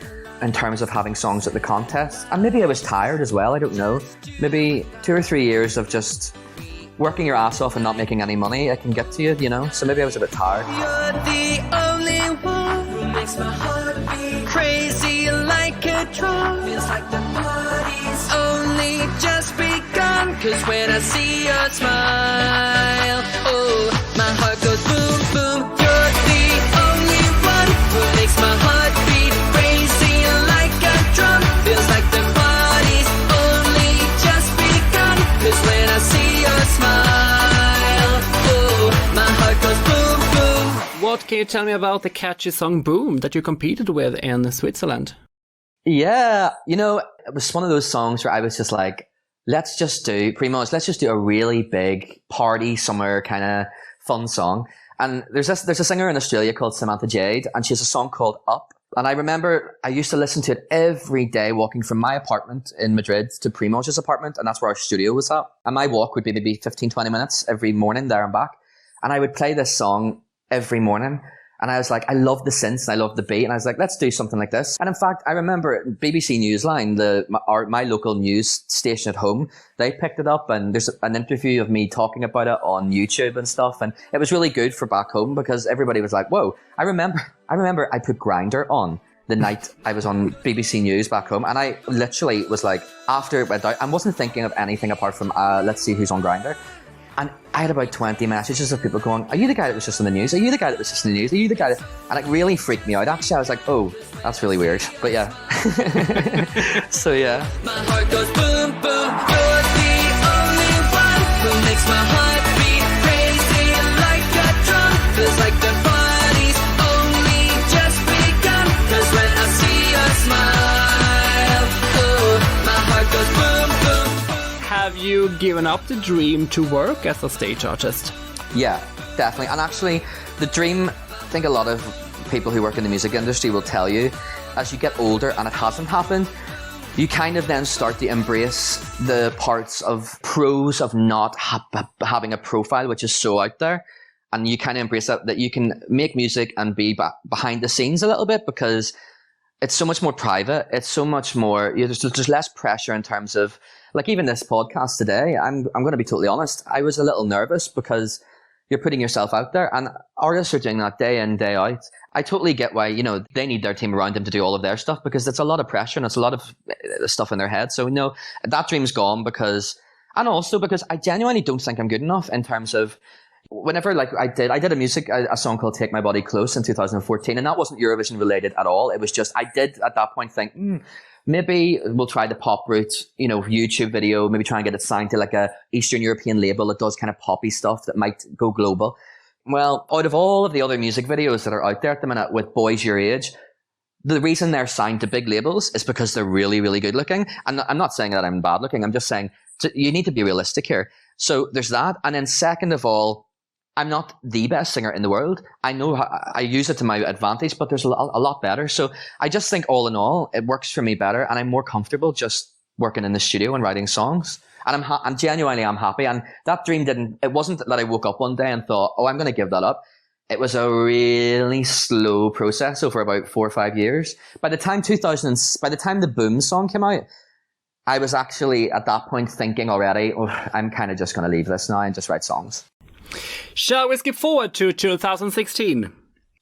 in terms of having songs at the contest. And maybe I was tired as well, I don't know. Maybe 2 or 3 years of just working your ass off and not making any money, it can get to you, you know? So maybe I was a bit tired. You're the only one who makes my heart beat crazy like a drum. Feels like the party's only just begun. Cause when I see your smile, oh, my heart goes boom, boom. You're the only one who makes my heart beat crazy like a drum. Feels like the party's only just begun. Cause when I see your smile, oh, my heart goes boom, boom. What can you tell me about the catchy song Boom that you competed with in Switzerland? Yeah, it was one of those songs where I was just like, let's just do a really big party summer kind of fun song. And there's a singer in Australia called Samantha Jade, and she has a song called Up. And I remember I used to listen to it every day walking from my apartment in Madrid to Primož's apartment, and that's where our studio was at. And my walk would be maybe 15, 20 minutes every morning there and back. And I would play this song every morning. And I was like, I love the synths and I love the beat. And I was like, let's do something like this. And in fact, I remember BBC Newsline, my local news station at home, they picked it up, and there's an interview of me talking about it on YouTube and stuff. And it was really good for back home because everybody was like, whoa. I remember I put Grindr on the night I was on BBC News back home. And I literally was like, after it went out, I wasn't thinking of anything apart from, let's see who's on Grindr. And I had about 20 messages of people going, are you the guy that was just in the news? Are you the guy that was just in the news? Are you the guy that... And it really freaked me out. Actually, I was like, oh, that's really weird. But yeah. So yeah. My heart goes boom, boom. You're the only one who makes my heart beat crazy like a drum. Feels like the party's only just begun. Cause when I see your smile, oh, my heart goes boom, boom. Have you given up the dream to work as a stage artist? Yeah, definitely. And actually, the dream, I think a lot of people who work in the music industry will tell you, as you get older and it hasn't happened, you kind of then start to embrace the parts of pros of not having a profile, which is so out there. And you kind of embrace that you can make music and be behind the scenes a little bit, because it's so much more private. It's so much more, there's less pressure in terms of, like even this podcast today, I'm going to be totally honest. I was a little nervous because you're putting yourself out there, and artists are doing that day in, day out. I totally get why, they need their team around them to do all of their stuff, because it's a lot of pressure and it's a lot of stuff in their head. So no, that dream's gone and also because I genuinely don't think I'm good enough in terms of, whenever I did a song called Take My Body Close in 2014, and that wasn't Eurovision related at all. It was just, I did at that point think, maybe we'll try the pop route, YouTube video, maybe try and get it signed to like a Eastern European label that does kind of poppy stuff that might go global. Well, out of all of the other music videos that are out there at the minute with boys your age, the reason they're signed to big labels is because they're really, really good looking. And I'm not saying that I'm bad looking. I'm just saying you need to be realistic here. So there's that. And then second of all, I'm not the best singer in the world. I know I use it to my advantage, but there's a lot better. So I just think all in all, it works for me better, and I'm more comfortable just working in the studio and writing songs. And I'm genuinely happy. And that dream it wasn't that I woke up one day and thought, oh, I'm going to give that up. It was a really slow process over about 4 or 5 years. By the time the Boom song came out, I was actually at that point thinking already, oh, I'm kind of just going to leave this now and just write songs. Shall we skip forward to 2016?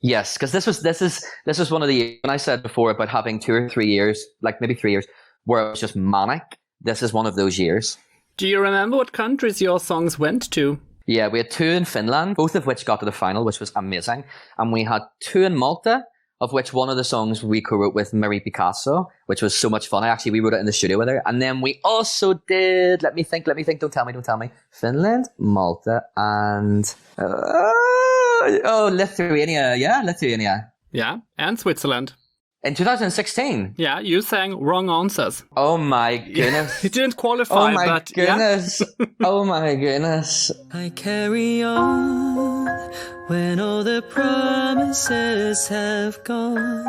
Yes, because this was one of the, when I said before about having 2 or 3 years, like maybe 3 years, where it was just manic. This is one of those years. Do you remember what countries your songs went to? Yeah, we had 2 in Finland, both of which got to the final, which was amazing. And we had 2 in Malta, of which one of the songs we co-wrote with Marie Picasso, which was so much fun. We wrote it in the studio with her. And then we also did, let me think, don't tell me, Finland, Malta, and, Lithuania. Yeah, Lithuania. Yeah, and Switzerland. In 2016. Yeah, you sang wrong answers. Oh my goodness. You didn't qualify, but goodness. Yeah. Oh my goodness. I carry on when all the promises have gone.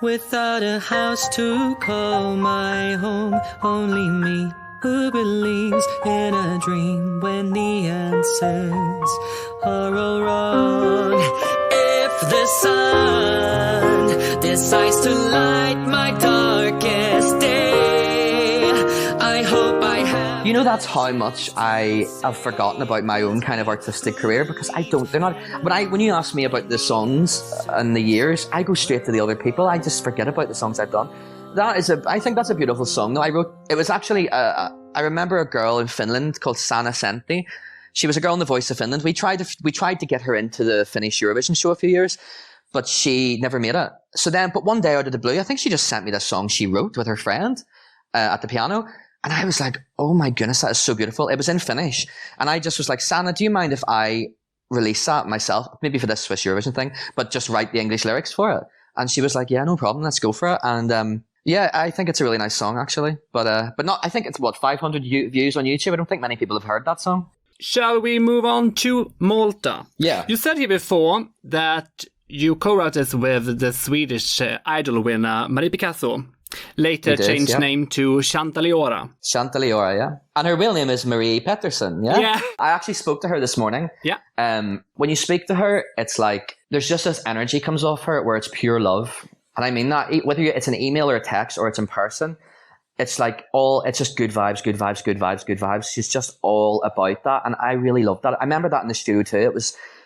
Without a house to call my home, only me who believes in a dream when the answers are all wrong. If the sun decides to light my darkest day, I hope I have... You know, that's how much I have forgotten about my own kind of artistic career, because they're not, when you ask me about the songs and the years, I go straight to the other people. I just forget about the songs I've done. I think that's a beautiful song. It was actually, I remember a girl in Finland called Sanna Senti. She was a girl in The Voice of Finland. We tried to get her into the Finnish Eurovision show a few years, but she never made it. But one day out of the blue, I think she just sent me this song she wrote with her friend at the piano. And I was like, oh my goodness, that is so beautiful. It was in Finnish. And I just was like, Sanna, do you mind if I release that myself? Maybe for this Swiss Eurovision thing, but just write the English lyrics for it. And she was like, yeah, no problem. Let's go for it. And yeah, I think it's a really nice song, actually. But not, I think it's 500 views on YouTube. I don't think many people have heard that song. Shall we move on to Malta? Yeah. You said here before that you co-wrote this with the Swedish Idol winner Marie Picasso. Later changed name to Chantaliora. Chantaliora, yeah. And her real name is Marie Pettersson, yeah? Yeah. I actually spoke to her this morning. Yeah. When you speak to her, it's like, there's just this energy comes off her where it's pure love. And I mean that, whether it's an email or a text or it's in person, it's like it's just good vibes, good vibes, good vibes, good vibes. She's just all about that. And I really loved that. I remember that in the studio too.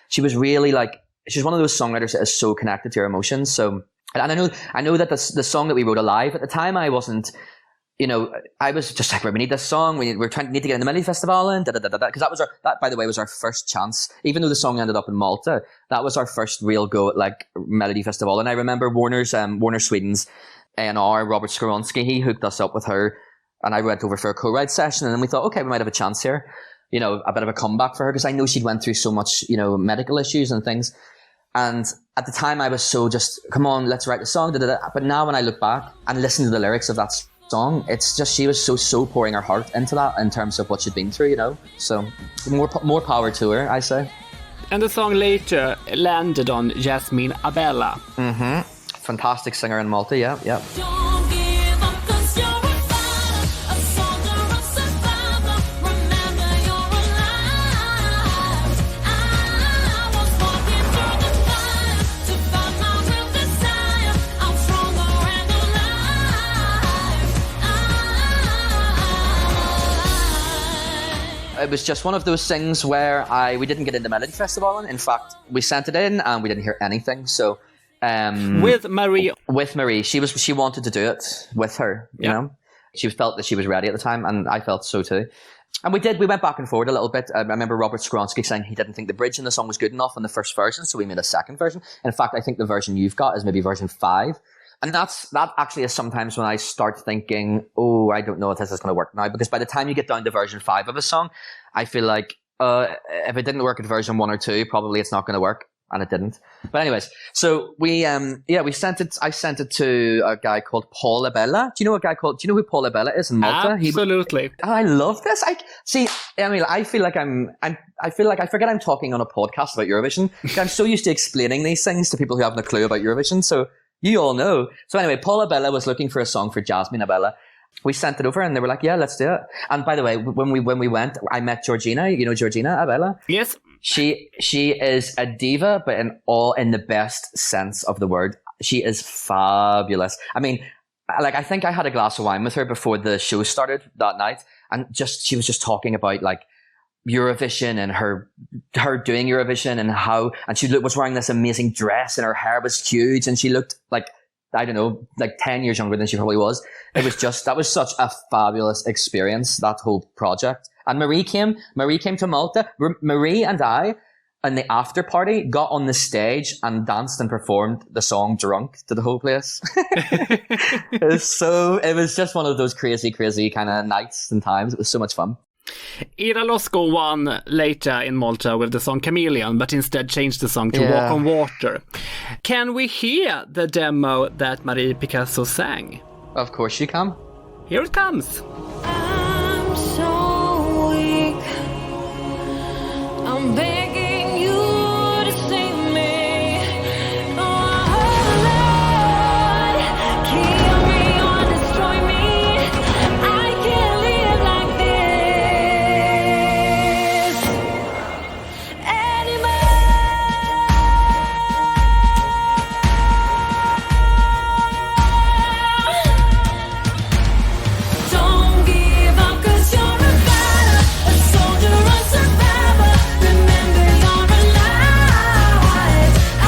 She was really like, she's one of those songwriters that is so connected to her emotions. So, and I know that the song that we wrote alive at the time, I wasn't, I was just like, we need this song. We're need to get in the Melody Festival and because that by the way was our first chance. Even though the song ended up in Malta, that was our first real go at like Melody Festival. And I remember Warner Sweden's A&R, Robert Skoronsky, he hooked us up with her, and I went over for a co-write session, and then we thought, okay, we might have a chance here, a bit of a comeback for her, because I know she'd went through so much, medical issues and things. And at the time I was so just, come on, let's write the song. But now when I look back and listen to the lyrics of that song, it's just, she was so pouring her heart into that in terms of what she'd been through, So more power to her, I say. And the song later landed on Jasmine Abella. Mm-hmm. Fantastic singer in Malta, yeah. Don't give up 'cause you're a fighter, a soldier, a survivor. Remember you're alive. I was walking through the fire to find my real desire. I'm stronger and alive. It was just one of those things where we didn't get into Melody Festival. In fact, we sent it in and we didn't hear anything. So with Marie, she wanted to do it with her. You know, she felt that she was ready at the time, and I felt so too. And we went back and forward a little bit. I remember Robert Skoronsky saying he didn't think the bridge in the song was good enough in the first version, so we made a second version. In fact, I think the version you've got is maybe version 5. And that actually is sometimes when I start thinking, oh, I don't know if this is going to work now, because by the time you get down to version 5 of a song, I feel like if it didn't work at version 1 or 2, probably it's not going to work. And it didn't. But anyways, so we sent it. I sent it to a guy called Paul Abella. Do you know who Paul Abella is in Malta? Absolutely. I love this. I feel like I forget I'm talking on a podcast about Eurovision. I'm so used to explaining these things to people who haven't a clue about Eurovision. So you all know. So anyway, Paul Abella was looking for a song for Jasmine Abella. We sent it over and they were like, yeah, let's do it. And by the way, when we went, I met Georgina. You know Georgina Abella? Yes. She is a diva, but in the best sense of the word. She is fabulous. I mean, like, I think I had a glass of wine with her before the show started that night, and she was just talking about like Eurovision and her doing Eurovision and she was wearing this amazing dress and her hair was huge and she looked like, I don't know, like 10 years younger than she probably was. That was such a fabulous experience, that whole project. And Marie came to Malta. Marie and I in the after party, got on the stage and danced and performed the song drunk to the whole place. It was just one of those crazy kind of nights and times. It was so much fun. Ira Losco won later in Malta with the song Chameleon, but instead changed the song to Walk on Water. Can we hear the demo that Marie Picasso sang? Of course you can. Here it comes. I'm so weak. I'm begging you to save me. Oh Lord, kill me or destroy me. I can't live like this anymore. Don't give up 'cause you're a fighter, a soldier, a survivor. Remember you're alive. I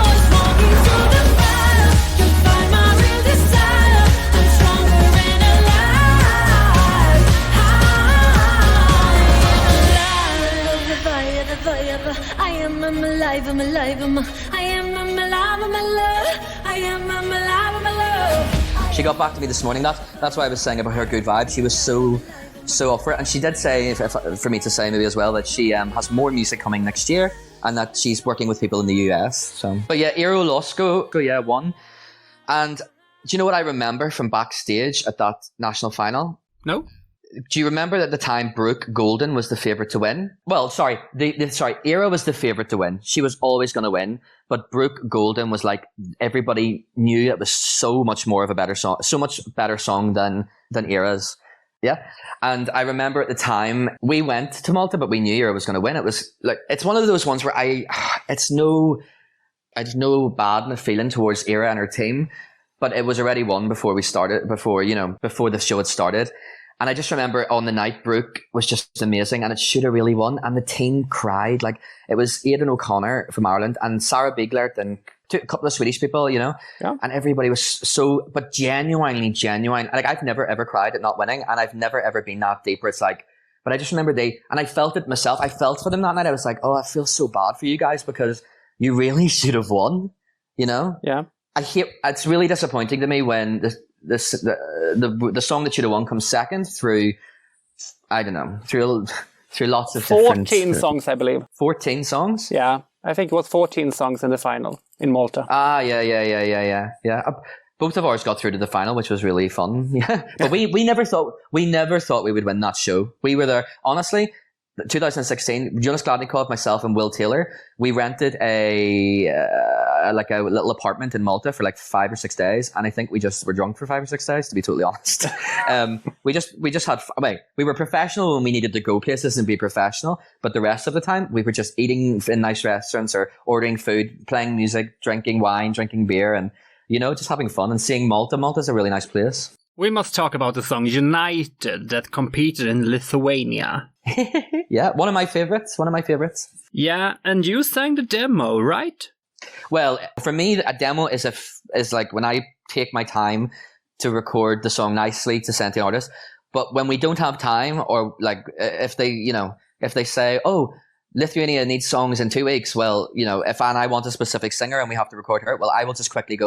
was walking through the fire to find my real desire. I'm stronger and alive. I am alive, I'm alive, I am alive, I'm alive, I am alive, I'm alive. She got back to me this morning. That's why I was saying about her good vibe. She was so up for it. And she did say, for me to say maybe as well, that she has more music coming next year and that she's working with people in the US. So, but yeah, Ira Losco, won. And do you know what I remember from backstage at that national final? No? Do you remember that at the time Brooke Golden was the favourite to win? Well, sorry, Ira was the favourite to win. She was always going to win, but Brooke Golden was like, everybody knew it was so much more of a better song, so much better song than Ira's. Yeah. And I remember at the time we went to Malta, but we knew Ira was going to win. It was like, it's one of those ones where I had no bad feeling towards Ira and her team, but it was already won before the show had started. And I just remember on the night, Brooke was just amazing and it should have really won. And the team cried. Like, it was Aidan O'Connor from Ireland and Sarah Biglert and a couple of Swedish people, Yeah. And everybody was but genuinely. Like, I've never ever cried at not winning, and I've never ever been that deep where it's like, but I just remember and I felt it myself. I felt for them that night. I was like, oh, I feel so bad for you guys because you really should have won, Yeah. It's really disappointing to me when the song that should have won comes second through, I don't know, through lots of 14 songs, I believe. 14 songs? Yeah, I think it was 14 songs in the final in Malta. Yeah. Both of ours got through to the final, which was really fun. Yeah, but we never thought we would win that show. We were there, honestly. 2016, Jonas Gladnikov, myself, and Will Taylor, we rented a little apartment in Malta for like 5 or 6 days, and I think we just were drunk for 5 or 6 days, to be totally honest. We just had we were professional when we needed to go places and be professional, but the rest of the time we were just eating in nice restaurants or ordering food, playing music, drinking wine, drinking beer, and just having fun and seeing Malta. Malta's a really nice place. We must talk about the song United that competed in Lithuania. Yeah, one of my favorites. Yeah, and you sang the demo, right? Well, for me, a demo is like when I take my time to record the song nicely to send to the artist. But when we don't have time, or like if they say, oh, Lithuania needs songs in 2 weeks, well, if I want a specific singer and we have to record her, well, I will just quickly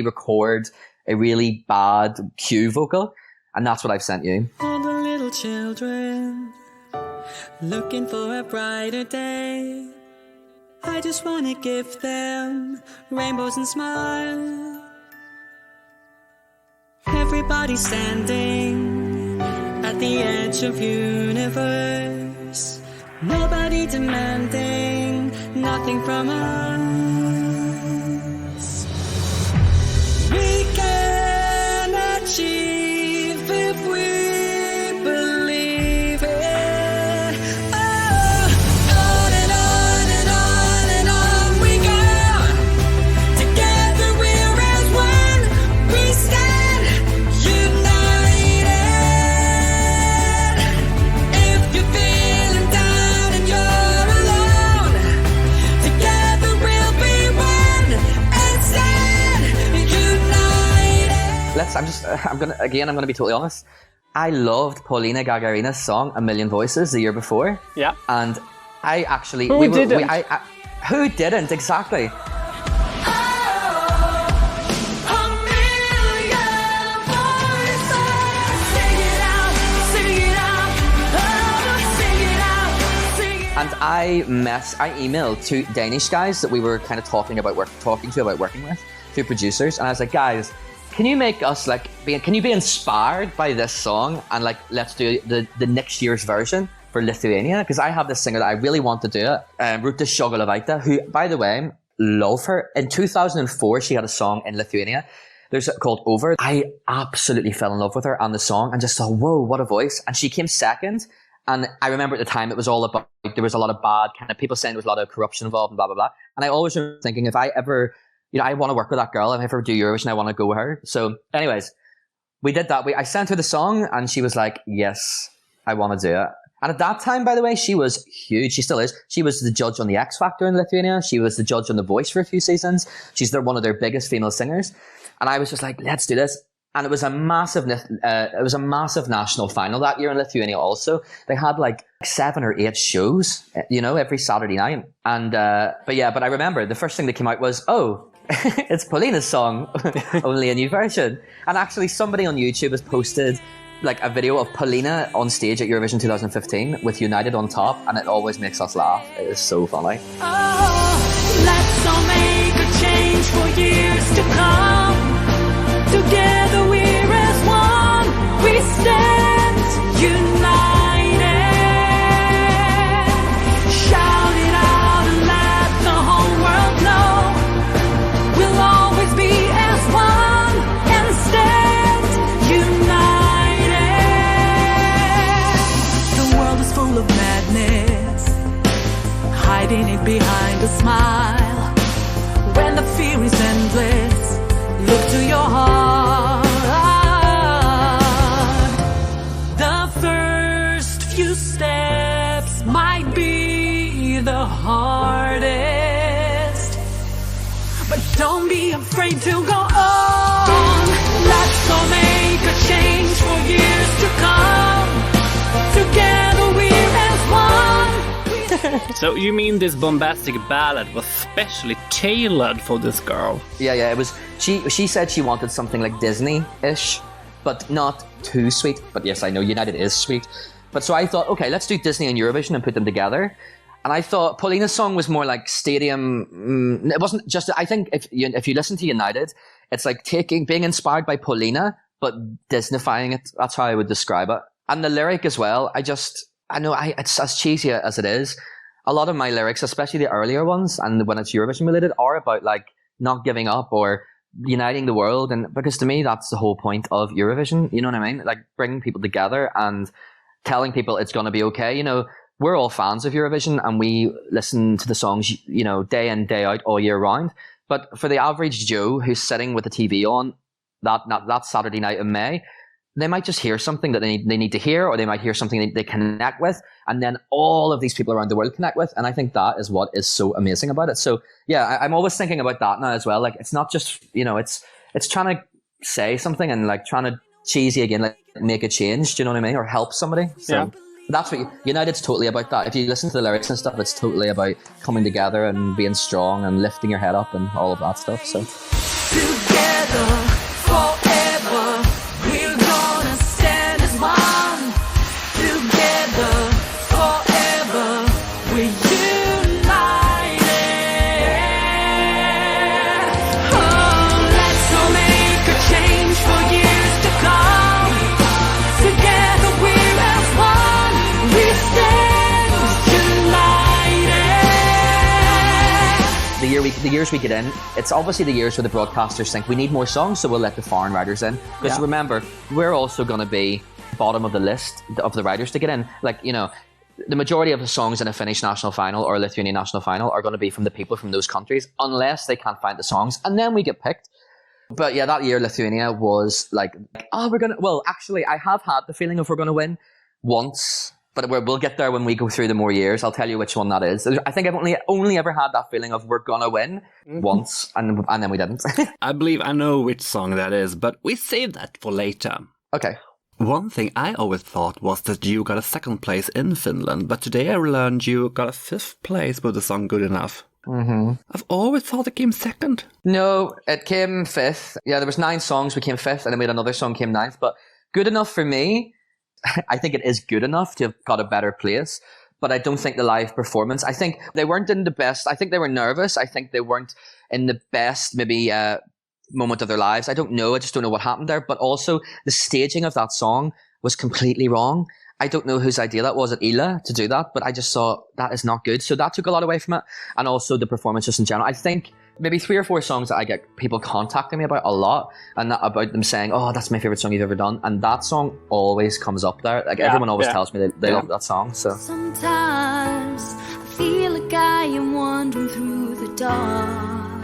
record a really bad cue vocal, and that's what I've sent you. All the little children looking for a brighter day. I just want to give them rainbows and smiles. Everybody standing at the edge of universe. Nobody demanding nothing from us. We can achieve if we believe it. Oh, on and on and on and on we go. Together we're as one. We stand united. If you're feeling down and you're alone, together we'll be one and stand united. I'm gonna be totally honest. I loved Paulina Gagarina's song "A Million Voices" the year before. Yeah. And I actually... Who didn't? Who didn't, exactly. And I emailed two Danish guys that we were kind of talking to about working with, two producers, and I was like, guys, can you make us can you be inspired by this song and let's do the next year's version for Lithuania? Because I have this singer that I really want to do it, Ruta Šogolovaitė, who, by the way, love her. In 2004, she had a song in Lithuania. There's called Over. I absolutely fell in love with her and the song and just thought, whoa, what a voice. And she came second. And I remember at the time it was all about, there was a lot of bad kind of people saying there was a lot of corruption involved and blah, blah, blah. And I always remember thinking, if I ever, I want to work with that girl. If I ever do Eurovision, I want to go with her. So anyways, we did that. I sent her the song and she was like, yes, I want to do it. And at that time, by the way, she was huge. She still is. She was the judge on the X Factor in Lithuania. She was the judge on The Voice for a few seasons. She's one of their biggest female singers. And I was just like, let's do this. And it was a massive national final that year in Lithuania also. They had 7 or 8 shows, every Saturday night. And, but I remember the first thing that came out was, oh, it's Paulina's song, only a new version. And actually somebody on YouTube has posted a video of Paulina on stage at Eurovision 2015 with United on top, and it always makes us laugh. It is so funny. Oh, let's all make a change for years to come. Together we're as one, we stand united. Shout it out and let the whole world know. We'll always be as one and stand united. The world is full of madness, hiding it behind a smile. When the fear is endless, look to your heart. The first few steps might be the hardest, but don't be afraid to go on. Let's all make a change for years to come. Together we're as one. So you mean this bombastic ballad was specially tailored for this girl? Yeah, it was. She said she wanted something like Disney-ish, but not too sweet. But yes, I know United is sweet. But so I thought, okay, let's do Disney and Eurovision and put them together. And I thought Paulina's song was more like stadium. It wasn't just. I think if you listen to United, it's like being inspired by Paulina, but Disneyfying it. That's how I would describe it. And the lyric as well. I know it's as cheesy as it is. A lot of my lyrics, especially the earlier ones, and when it's Eurovision related, are about not giving up or uniting the world. And because to me, that's the whole point of Eurovision. You know what I mean? Bringing people together and telling people it's going to be okay. We're all fans of Eurovision and we listen to the songs, day in, day out, all year round. But for the average Joe who's sitting with the TV on that Saturday night in May, they might just hear something that they need to hear, or they might hear something they connect with, and then all of these people around the world connect with. And I think that is what is so amazing about it. So yeah, I'm always thinking about that now as well. It's not just, it's trying to say something and trying to cheesy again, make a change. Do you know what I mean? Or help somebody. So yeah. That's what United's totally about that. If you listen to the lyrics and stuff, it's totally about coming together and being strong and lifting your head up and all of that stuff. So together forever. We're gonna stand as one. Together forever. We're united. Oh, let's all make a change for years to come. Together we're as one. We stand united. the years we get in, it's obviously the years where the broadcasters think we need more songs, so we'll let the foreign writers in. Because remember, we're also going to be bottom of the list of the writers to get in. The majority of the songs in a Finnish national final or a Lithuanian national final are going to be from the people from those countries, unless they can't find the songs, and then we get picked. But yeah, that year Lithuania was actually, I have had the feeling of we're going to win once. But we'll get there when we go through the more years. I'll tell you which one that is. I think I've only ever had that feeling of we're gonna win once, and then we didn't. I believe I know which song that is, but we save that for later. Okay. One thing I always thought was that you got a second place in Finland, but today I learned you got a fifth place with the song Good Enough. Mm-hmm. I've always thought it came second. No, it came fifth. Yeah, there was 9 songs, we came fifth, and then we had another song came ninth. But Good Enough for me, I think it is good enough to have got a better place. But I don't think the live performance, I think they weren't in the best. I think they were nervous. I think they weren't in the best, maybe, moment of their lives. I don't know. I just don't know what happened there. But also the staging of that song was completely wrong. I don't know whose idea that was at Ila to do that, but I just saw that is not good. So that took a lot away from it. And also the performance just in general. I think maybe 3 or 4 songs that I get people contacting me about a lot, and about them saying, oh, that's my favorite song you've ever done. And that song always comes up there. Like everyone always tells me they love that song. So Sometimes I feel like I am wandering through the dark,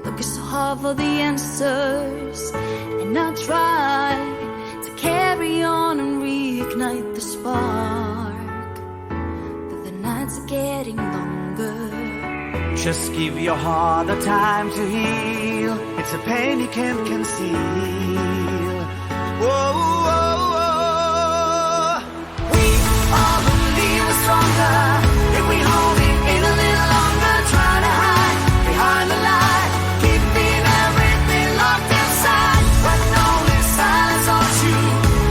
looking so hard for the answers, and I try to carry on and reignite the spark, but the nights are getting longer. Just give your heart a time to heal. It's a pain you can't conceal. Whoa, whoa, whoa. We all believe we're stronger if we hold it in a little longer. Trying to hide behind the lie, keeping everything locked inside. But only silence haunts you,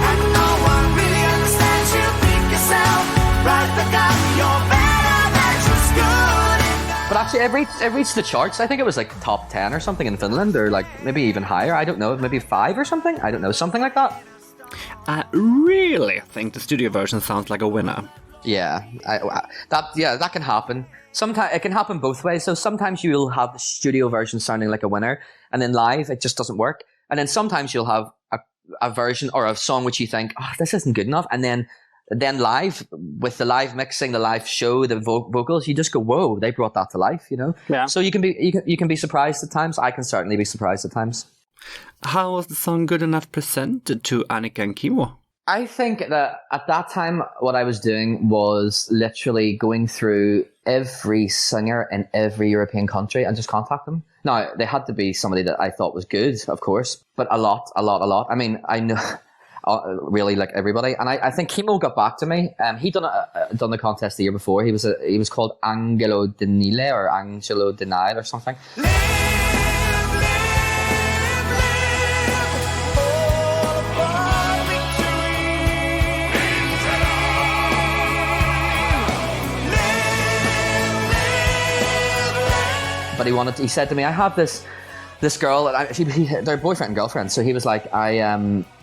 and no one really understands you. Pick yourself right back up. You're better than just good. but actually it reached the charts. I think it was like top 10 or something in Finland, or like maybe even higher. I don't know, maybe 5 or something. I don't know, something like that. I really think the studio version sounds like a winner. Yeah, that can happen. Sometimes it can happen both ways. So sometimes you'll have the studio version sounding like a winner, and then live it just doesn't work. And then sometimes you'll have a version or a song which you think, oh, this isn't good enough, and then live, with the live mixing, the live show, the vocals, you just go, whoa, they brought that to life, you know. Yeah. So you can be surprised at times. I can certainly be surprised at times. How was the song Good Enough presented to Annika and Kimmo? I think that at that time, what I was doing was literally going through every singer in every European country and just contact them. Now, they had to be somebody that I thought was good, of course, but a lot. I mean, I know really like everybody. And I think Kimmo got back to me. He'd done the contest the year before. He was called Angelo Denile or Angelo Denile or something. But he said to me, I have this girl, they're boyfriend and girlfriend. So he was like, I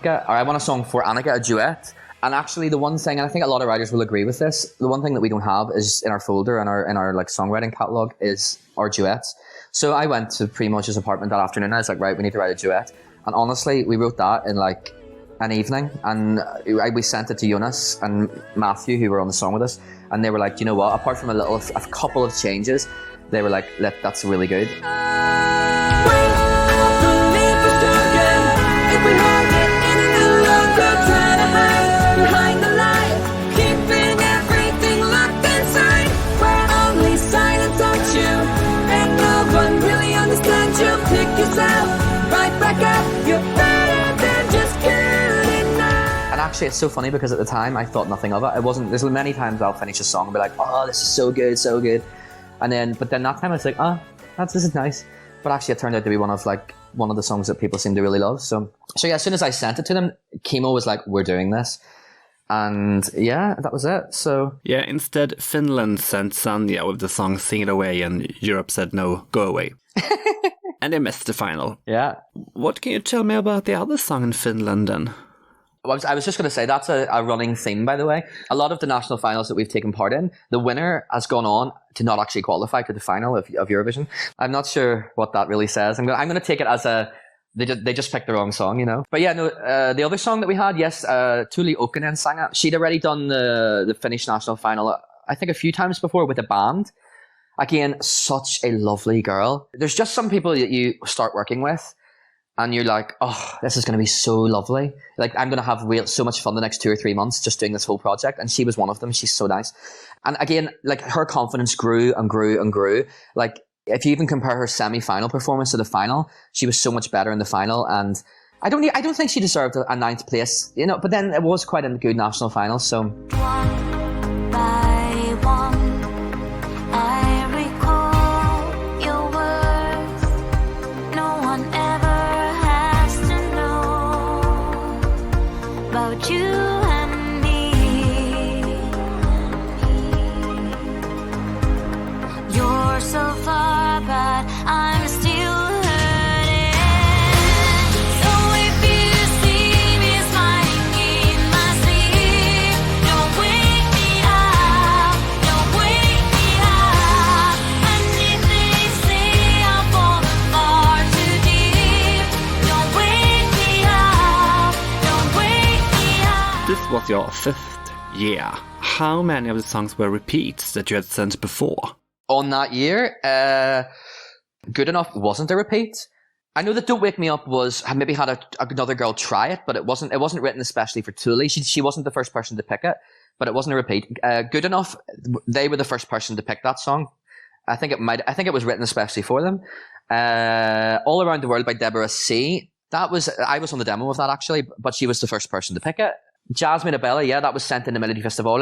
want a song for Annika, a duet. And actually the one thing, and I think a lot of writers will agree with this, the one thing that we don't have is in our folder and in our like songwriting catalog is our duets. So I went to Primoge's apartment that afternoon. I was like, right, we need to write a duet. And honestly, we wrote that in like an evening, and we sent it to Jonas and Matthew, who were on the song with us. And they were like, you know what, apart from a couple of changes, they were like, that's really good. And actually, it's so funny because at the time I thought nothing of it. There's many times I'll finish a song and be like, oh, this is so good, so good. But then that time I was like, this is nice. But actually it turned out to be one of the songs that people seem to really love. So yeah, as soon as I sent it to them, Kimmo was like, we're doing this. And yeah, that was it. So yeah, instead Finland sent Sanja with the song Sing It Away, and Europe said no, go away. And they missed the final. Yeah. What can you tell me about the other song in Finland then? I was just going to say, that's a running theme, by the way. A lot of the national finals that we've taken part in, the winner has gone on to not actually qualify to the final of Eurovision. I'm not sure what that really says. I'm going to take it as they just picked the wrong song, you know. But yeah, no, the other song that we had, yes, Tuli Okinen sang it. She'd already done the Finnish national final, I think a few times before with a band. Again, such a lovely girl. There's just some people that you start working with, and you're like, oh, this is going to be so lovely. Like, I'm going to have so much fun the next 2 or 3 months just doing this whole project. And she was one of them. She's so nice. And again, like, her confidence grew and grew and grew. Like, if you even compare her semi-final performance to the final, she was so much better in the final. And I don't think she deserved a ninth place, you know. But then it was quite a good national final, so. One by one, I recall your words. No one ever has to know about you and me. You're so far, but I'm still hurting. So if you see me smiling in my sleep, don't wake me up, don't wake me up. And if they say I'm falling far too deep, don't wake me up, don't wake me up. This was your 5th year. How many of the songs were repeats that you had sent before? On that year, Good Enough wasn't a repeat. I know that Don't Wake Me Up maybe had another girl try it, but it wasn't written especially for Thule. She wasn't the first person to pick it, but it wasn't a repeat. Good Enough, they were the first person to pick that song. I think it was written especially for them. All Around the World by Deborah C. I was on the demo of that actually, but she was the first person to pick it. Jasmine Abella, yeah, that was sent in the Melody Festival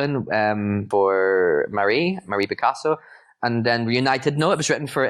for Marie Picasso. And then Reunited, no, it was written for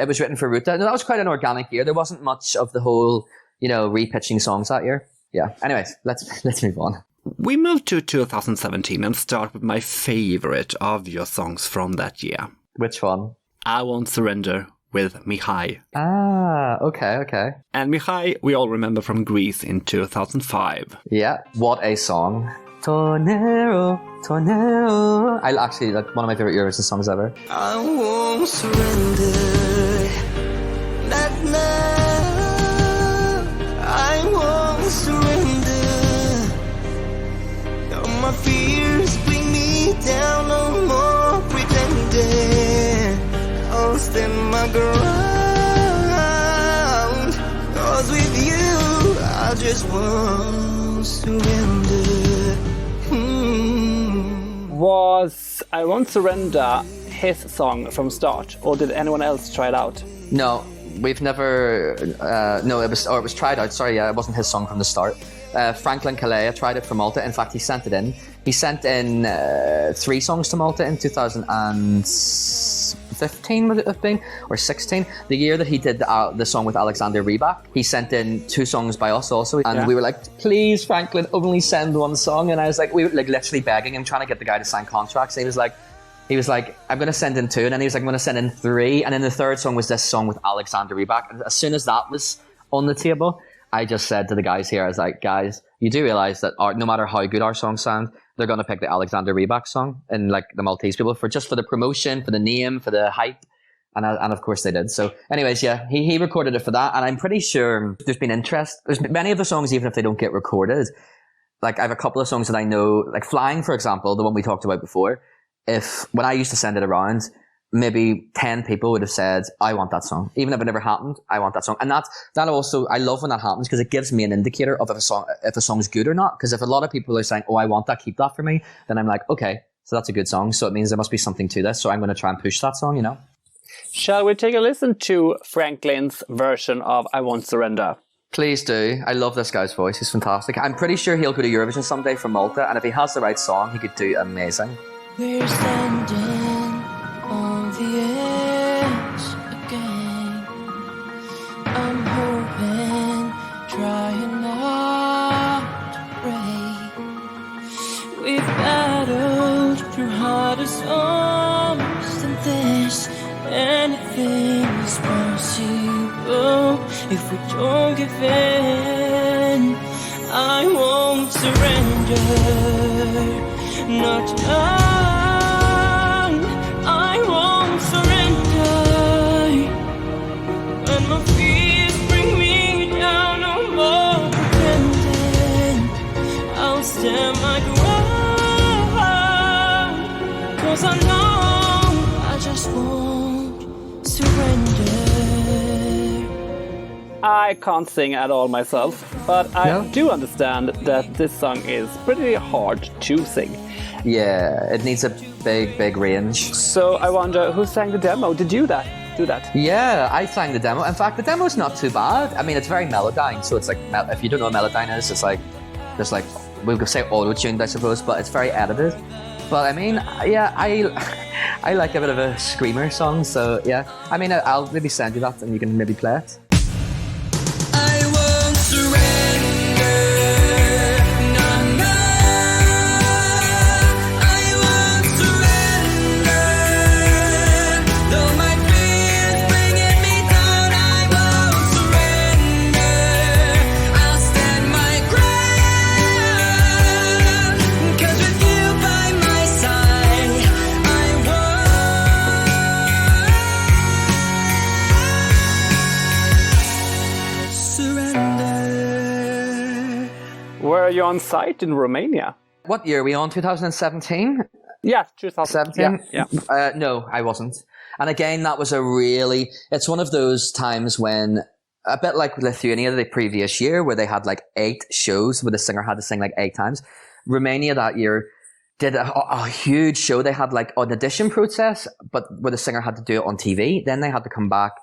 Ruta. No, that was quite an organic year. There wasn't much of the whole, repitching songs that year. Yeah. Anyways, let's move on. We move to 2017 and start with my favorite of your songs from that year. Which one? I Won't Surrender with Mihai. Ah, okay. And Mihai, we all remember from Greece in 2005. Yeah, what a song. Tornero. I actually, like, one of my favorite Eurovision songs ever. I won't surrender. Not now. I won't surrender. All my fears bring me down. No more pretending. I'll stand my ground. 'Cause with you, I just won't surrender. Was I Won't Surrender his song from start, or did anyone else try it out? No, we've never. No, it was tried out. Sorry, yeah, it wasn't his song from the start. Franklin Kalea tried it for Malta. In fact, he sent it in. He sent in 3 songs to Malta in 2015, would it have been, or 16? The year that he did the song with Alexander Rybak, he sent in 2 songs by us also, and we were like, "Please, Franklin, only send 1 song." And I was like, we were like literally begging him, trying to get the guy to sign contracts. And he was like, "I'm going to send in 2," and then he was like, "I'm going to send in 3," and then the third song was this song with Alexander Rybak. And as soon as that was on the table, I just said to the guys here, I was like, "Guys, you do realize that no matter how good our songs sound, they're going to pick the Alexander Rybak song and like the Maltese people for the promotion, for the name, for the hype." And of course they did. So anyways, yeah, he recorded it for that. And I'm pretty sure there's been interest. There's many of the songs, even if they don't get recorded, like I have a couple of songs that I know, like Flying, for example, the one we talked about before. When I used to send it around, maybe 10 people would have said, "I want that song." Even if it never happened, I want that song. And that also, I love when that happens because it gives me an indicator of if a song's good or not. Because if a lot of people are saying, "Oh, I want that, keep that for me," then I'm like, okay, so that's a good song. So it means there must be something to this. So I'm going to try and push that song, Shall we take a listen to Franklin's version of I Won't Surrender? Please do. I love this guy's voice. He's fantastic. I'm pretty sure he'll go to Eurovision someday from Malta. And if he has the right song, he could do amazing. We're standing on the edge again. I'm hoping, trying not to break. We've battled through harder storms than this. Anything is possible if we don't give in. I won't surrender, not now. I won't surrender. When my fears bring me down, no more pretending. I'll stand my ground, 'cause I know I just won't surrender. I can't sing at all myself, but I do understand that this song is pretty hard to sing. Yeah, it needs a big range. So I wonder, who sang the demo? Did you do that. Yeah, I sang the demo. In fact, the demo's not too bad. I mean, it's very melodyne, so it's like, if you don't know what melodyne is, it's like, there's like, we could say auto-tuned, I suppose, but it's very edited. But I mean, yeah, I like a bit of a screamer song, so yeah. I mean, I'll maybe send you that and you can maybe play it. I won't surrender. No, no. I won't surrender. Though my fears bringing me down, I won't surrender. I'll stand my ground. 'Cause with you by my side, I won't surrender. Were you on site in Romania? What year are we on? 2017? Yes, 2017. 17? Yeah. No, I wasn't. And again, that was it's one of those times when, a bit like Lithuania the previous year, where they had like 8 shows where the singer had to sing like 8 times. Romania that year did a huge show. They had like an audition process, but where the singer had to do it on TV. Then they had to come back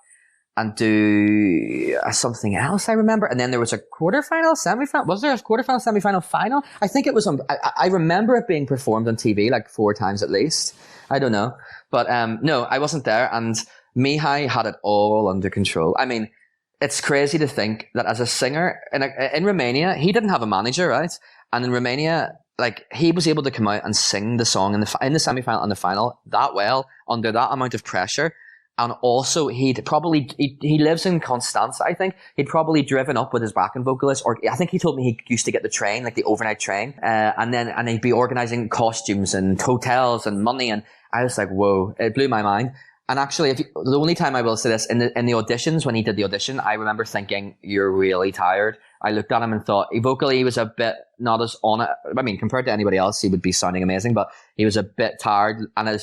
and do something else, I remember. And then there was a quarterfinal, semifinal. Was there a quarterfinal, semifinal, final? I think it was I remember it being performed on TV like 4 times at least. I don't know. But no, I wasn't there. And Mihai had it all under control. I mean, it's crazy to think that as a singer in Romania, he didn't have a manager, right? And in Romania, like, he was able to come out and sing the song in the semi-final and the final that well under that amount of pressure. And also, he lives in Constanza, I think. He'd probably driven up with his backing vocalist, or I think he told me he used to get the train, like the overnight train, and he'd be organizing costumes and hotels and money. And I was like, whoa, it blew my mind. And actually, the only time I will say this, in the auditions, when he did the audition, I remember thinking, you're really tired. I looked at him and thought, vocally, he was a bit not as on it. I mean, compared to anybody else, he would be sounding amazing, but he was a bit tired. And I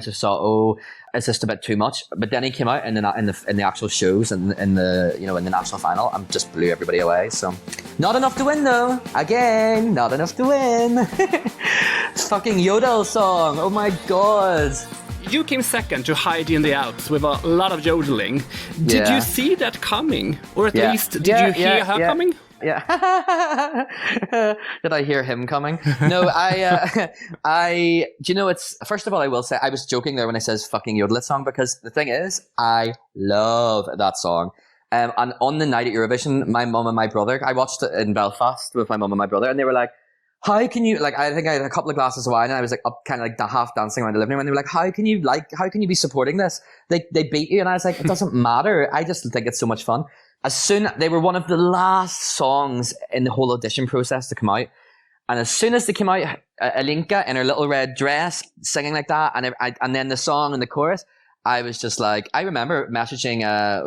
just thought, oh, it's just a bit too much. But then he came out in the actual shows and in the national final and just blew everybody away. So, not enough to win though. Again, not enough to win. Fucking Yodel song. Oh my god. You came second to Heidi in the Alps with a lot of yodeling. Did you see that coming? Or at least, did you hear her coming? Yeah. Did I hear him coming? No, do you know, first of all, I will say, I was joking there when I says fucking Yodel song, because the thing is, I love that song. And on the night at Eurovision, my mum and my brother, I watched it in Belfast with my mum and my brother, and they were like, how can you, like, I think I had a couple of glasses of wine and I was like up kind of like half dancing around the living room, and they were like, how can you be supporting this? They beat you. And I was like, it doesn't matter. I just think it's so much fun. They were one of the last songs in the whole audition process to come out. And as soon as they came out, Alinka in her little red dress singing like that, and then the song and the chorus, I was just like, I remember messaging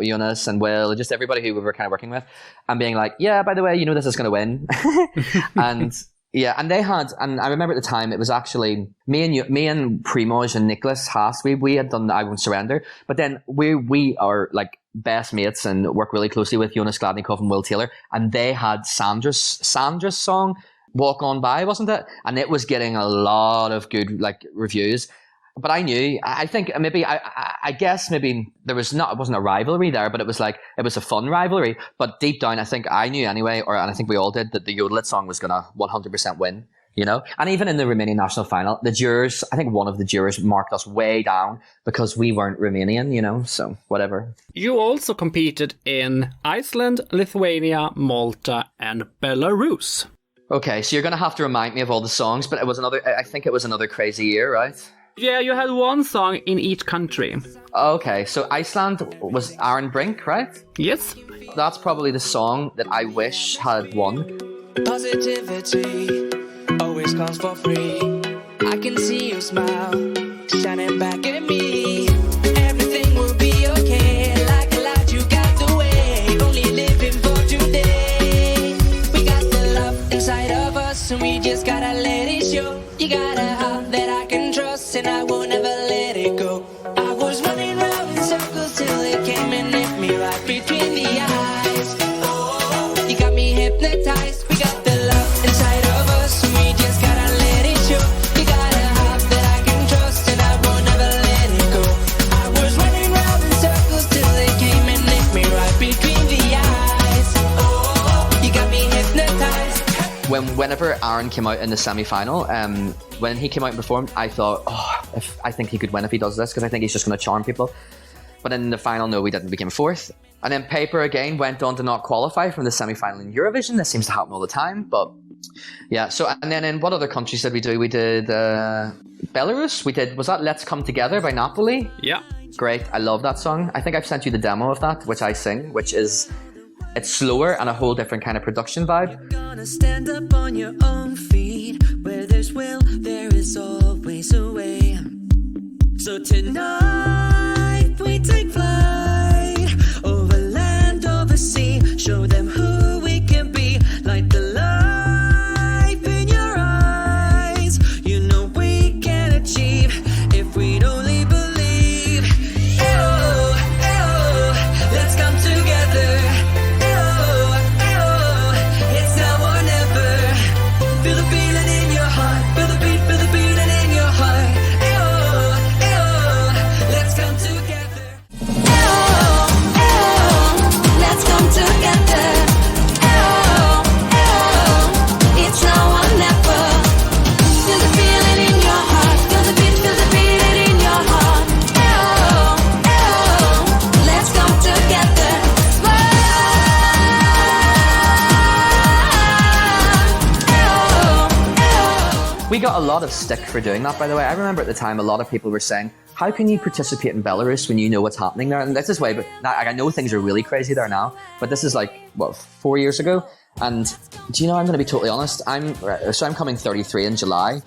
Jonas and Will, just everybody who we were kind of working with, and being like, yeah, by the way, this is going to win. And yeah, and they had, and I remember at the time, it was actually me and Primoz and Nicholas Haas, we had done the I Won't Surrender, but then we are like best mates and work really closely with Jonas Gladnikov and Will Taylor, and they had Sandra's song, Walk On By, wasn't it? And it was getting a lot of good like reviews. But I knew, I think maybe, I guess maybe it wasn't a rivalry there, but it was a fun rivalry. But deep down, I think I knew anyway, and I think we all did, that the Yodel song was going to 100% win, And even in the Romanian national final, the jurors, I think one of the jurors marked us way down because we weren't Romanian, so whatever. You also competed in Iceland, Lithuania, Malta, and Belarus. Okay, so you're going to have to remind me of all the songs, but I think it was another crazy year, right? Yeah, you had one song in each country. Okay, so Iceland was Aaron Brink, right? Yes. That's probably the song that I wish had won. Positivity always comes for free. I can see your smile shining back at me. Everything will be okay. Like a light, you got the way. Only living for today. We got the love inside of us, and we just gotta let it show. You got a heart that I can trust, and I will never let it go. I was running round in circles till it came and hit me right between the eyes. Oh, you got me hypnotized. We got the love inside of us, and we just gotta let it show. You got a heart that I can trust. whenever Aaron came out in the semi-final, when he came out and performed, I thought, I think he could win if he does this, because I think he's just going to charm people. But in the final, no, we didn't. We came fourth. And then Paper again went on to not qualify from the semi-final in Eurovision. This seems to happen all the time. But yeah, so, and then in what other countries did we do? We did Belarus. Was that Let's Come Together by Napoli? Yeah. Great. I love that song. I think I've sent you the demo of that, which I sing, it's slower and a whole different kind of production vibe. You're gonna stand up on your own feet. Where there's will, there is always a way. So tonight we take flight over land, over sea. Show them who we can be. Like the life in your eyes. You know we can achieve if we'd only believe. Ayo, ayo, let's come together. It's now or never. Feel the feeling in your heart. Feel the beating in your heart. Ayo, ayo, let's come together. Ayo, ayo, let's come together. Ayo, ayo, it's now or never. Feel the feeling in your heart. Feel the beating in your heart. Ayo, ayo, let's come together. We got a lot of stick for doing that, by the way. I remember at the time a lot of people were saying, how can you participate in Belarus when you know what's happening there? And this is why, but now, I know things are really crazy there now, but this is 4 years ago. And do you know, I'm going to be totally honest. I'm coming 33 in July,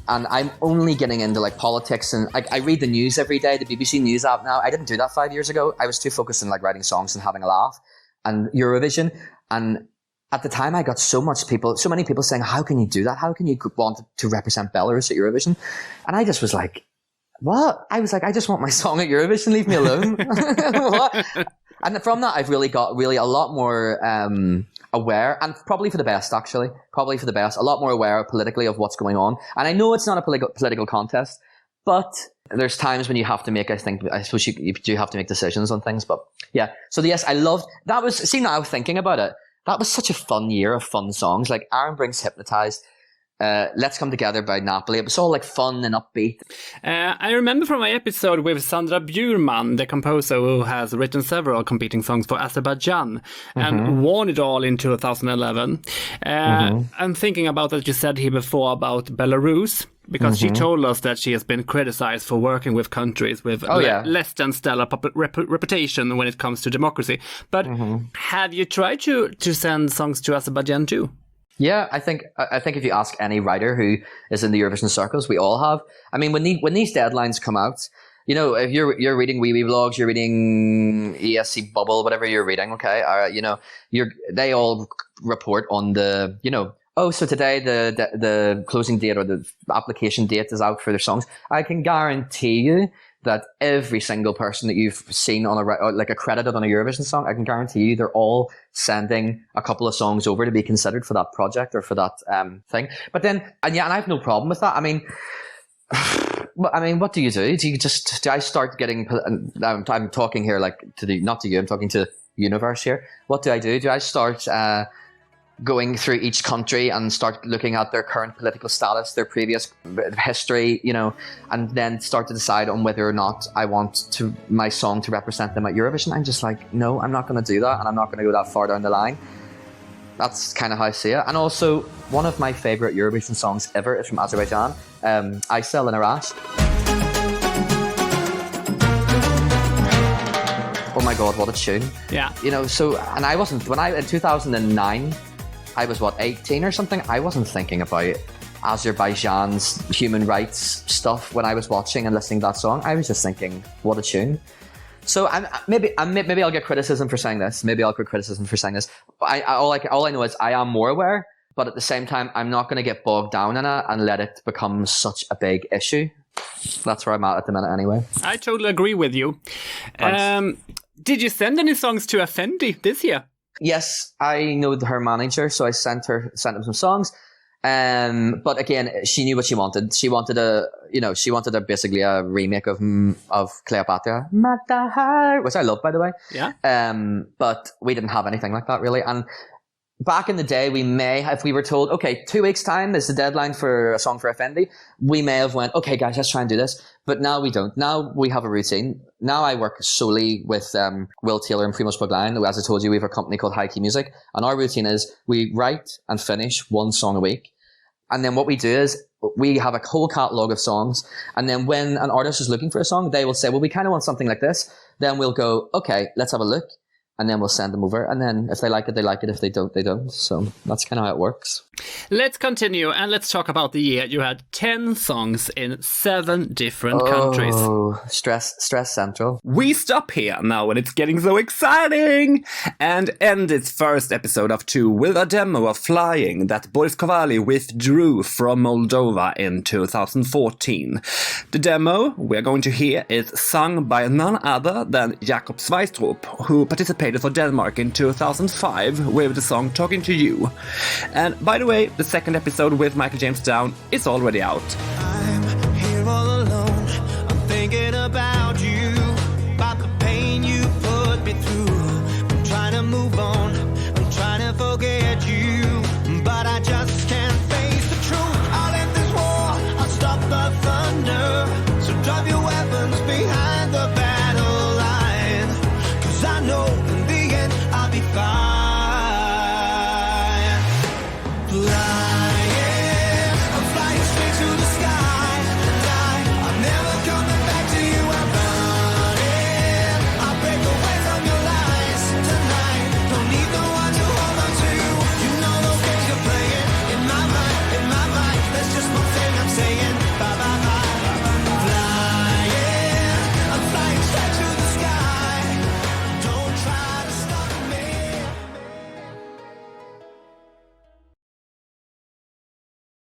and I'm only getting into politics, and I read the news every day, the BBC News app now. I didn't do that 5 years ago. I was too focused on writing songs and having a laugh and Eurovision. And at the time, I got so many people saying, how can you do that? How can you want to represent Belarus at Eurovision? And I just was like, what? I was like, I just want my song at Eurovision. Leave me alone. What? And from that, I've really got a lot more aware, and probably for the best, actually. Probably for the best. A lot more aware politically of what's going on. And I know it's not a political contest, but there's times when you have to make, I suppose you do have to make decisions on things. But yeah. So yes, I loved, that was, see now thinking about it, that was such a fun year of fun songs. Like Aaron Brink's Hypnotized, Let's Come Together by Napoli. It was all fun and upbeat. I remember from my episode with Sandra Bjurman, the composer who has written several competing songs for Azerbaijan and won it all in 2011. I'm thinking about that you said here before about Belarus, because she told us that she has been criticized for working with countries with less than stellar reputation when it comes to democracy. But have you tried to send songs to Azerbaijan too? Yeah, I think if you ask any writer who is in the Eurovision circles, we all have. I mean, when these deadlines come out, you know, if you're reading Wee Wee Vlogs, you're reading ESC Bubble, whatever you're reading, okay, they all report on the, so today the closing date or the application date is out for their songs. I can guarantee you that every single person that you've seen on accredited on a Eurovision song, I can guarantee you they're all sending a couple of songs over to be considered for that project or for that thing. But then, and I have no problem with that. I mean, what do you do? Do I start getting? I'm talking here not to you. I'm talking to the universe here. What do? Do I start going through each country and start looking at their current political status, their previous history, and then start to decide on whether or not I want my song to represent them at Eurovision? I'm just like, no, I'm not going to do that, and I'm not going to go that far down the line. That's kind of how I see it. And also, one of my favourite Eurovision songs ever is from Azerbaijan, Aysel and Arash. Oh my God, what a tune. Yeah. And I wasn't, in 2009, I was 18 or something. I wasn't thinking about Azerbaijan's human rights stuff when I was watching and listening to that song. I was just thinking, what a tune. So maybe I'll get criticism for saying this. But all I know is I am more aware, but at the same time, I'm not going to get bogged down in it and let it become such a big issue. That's where I'm at the minute anyway. I totally agree with you. Did you send any songs to Effendi this year? Yes, I know her manager, so I sent him some songs. But again, she knew what she wanted. She wanted basically a remake of Cleopatra, which I love, by the way. Yeah. But we didn't have anything like that really. And back in the day, we may, if we were told, okay, 2 weeks' time is the deadline for a song for Effendi, we may have went, okay, guys, let's try and do this. But now we don't. Now we have a routine. Now I work solely with Will Taylor and Primoz Bogdan. As I told you, we have a company called High Key Music. And our routine is we write and finish one song a week. And then what we do is we have a whole catalogue of songs. And then when an artist is looking for a song, they will say, well, we kind of want something like this. Then we'll go, okay, let's have a look. And then we'll send them over. And then if they like it, they like it. If they don't, they don't. So that's kind of how it works. Let's continue and let's talk about the year. You had 10 songs in 7 different countries. Oh, stress central. We stop here now when it's getting so exciting and end its first episode of 2 with a demo of Flying that Boris Covalli withdrew from Moldova in 2014. The demo we're going to hear is sung by none other than Jakob Sveistrup, who participated for Denmark in 2005 with the song Talking to You. And by the way, the second episode with Michael James Down is already out.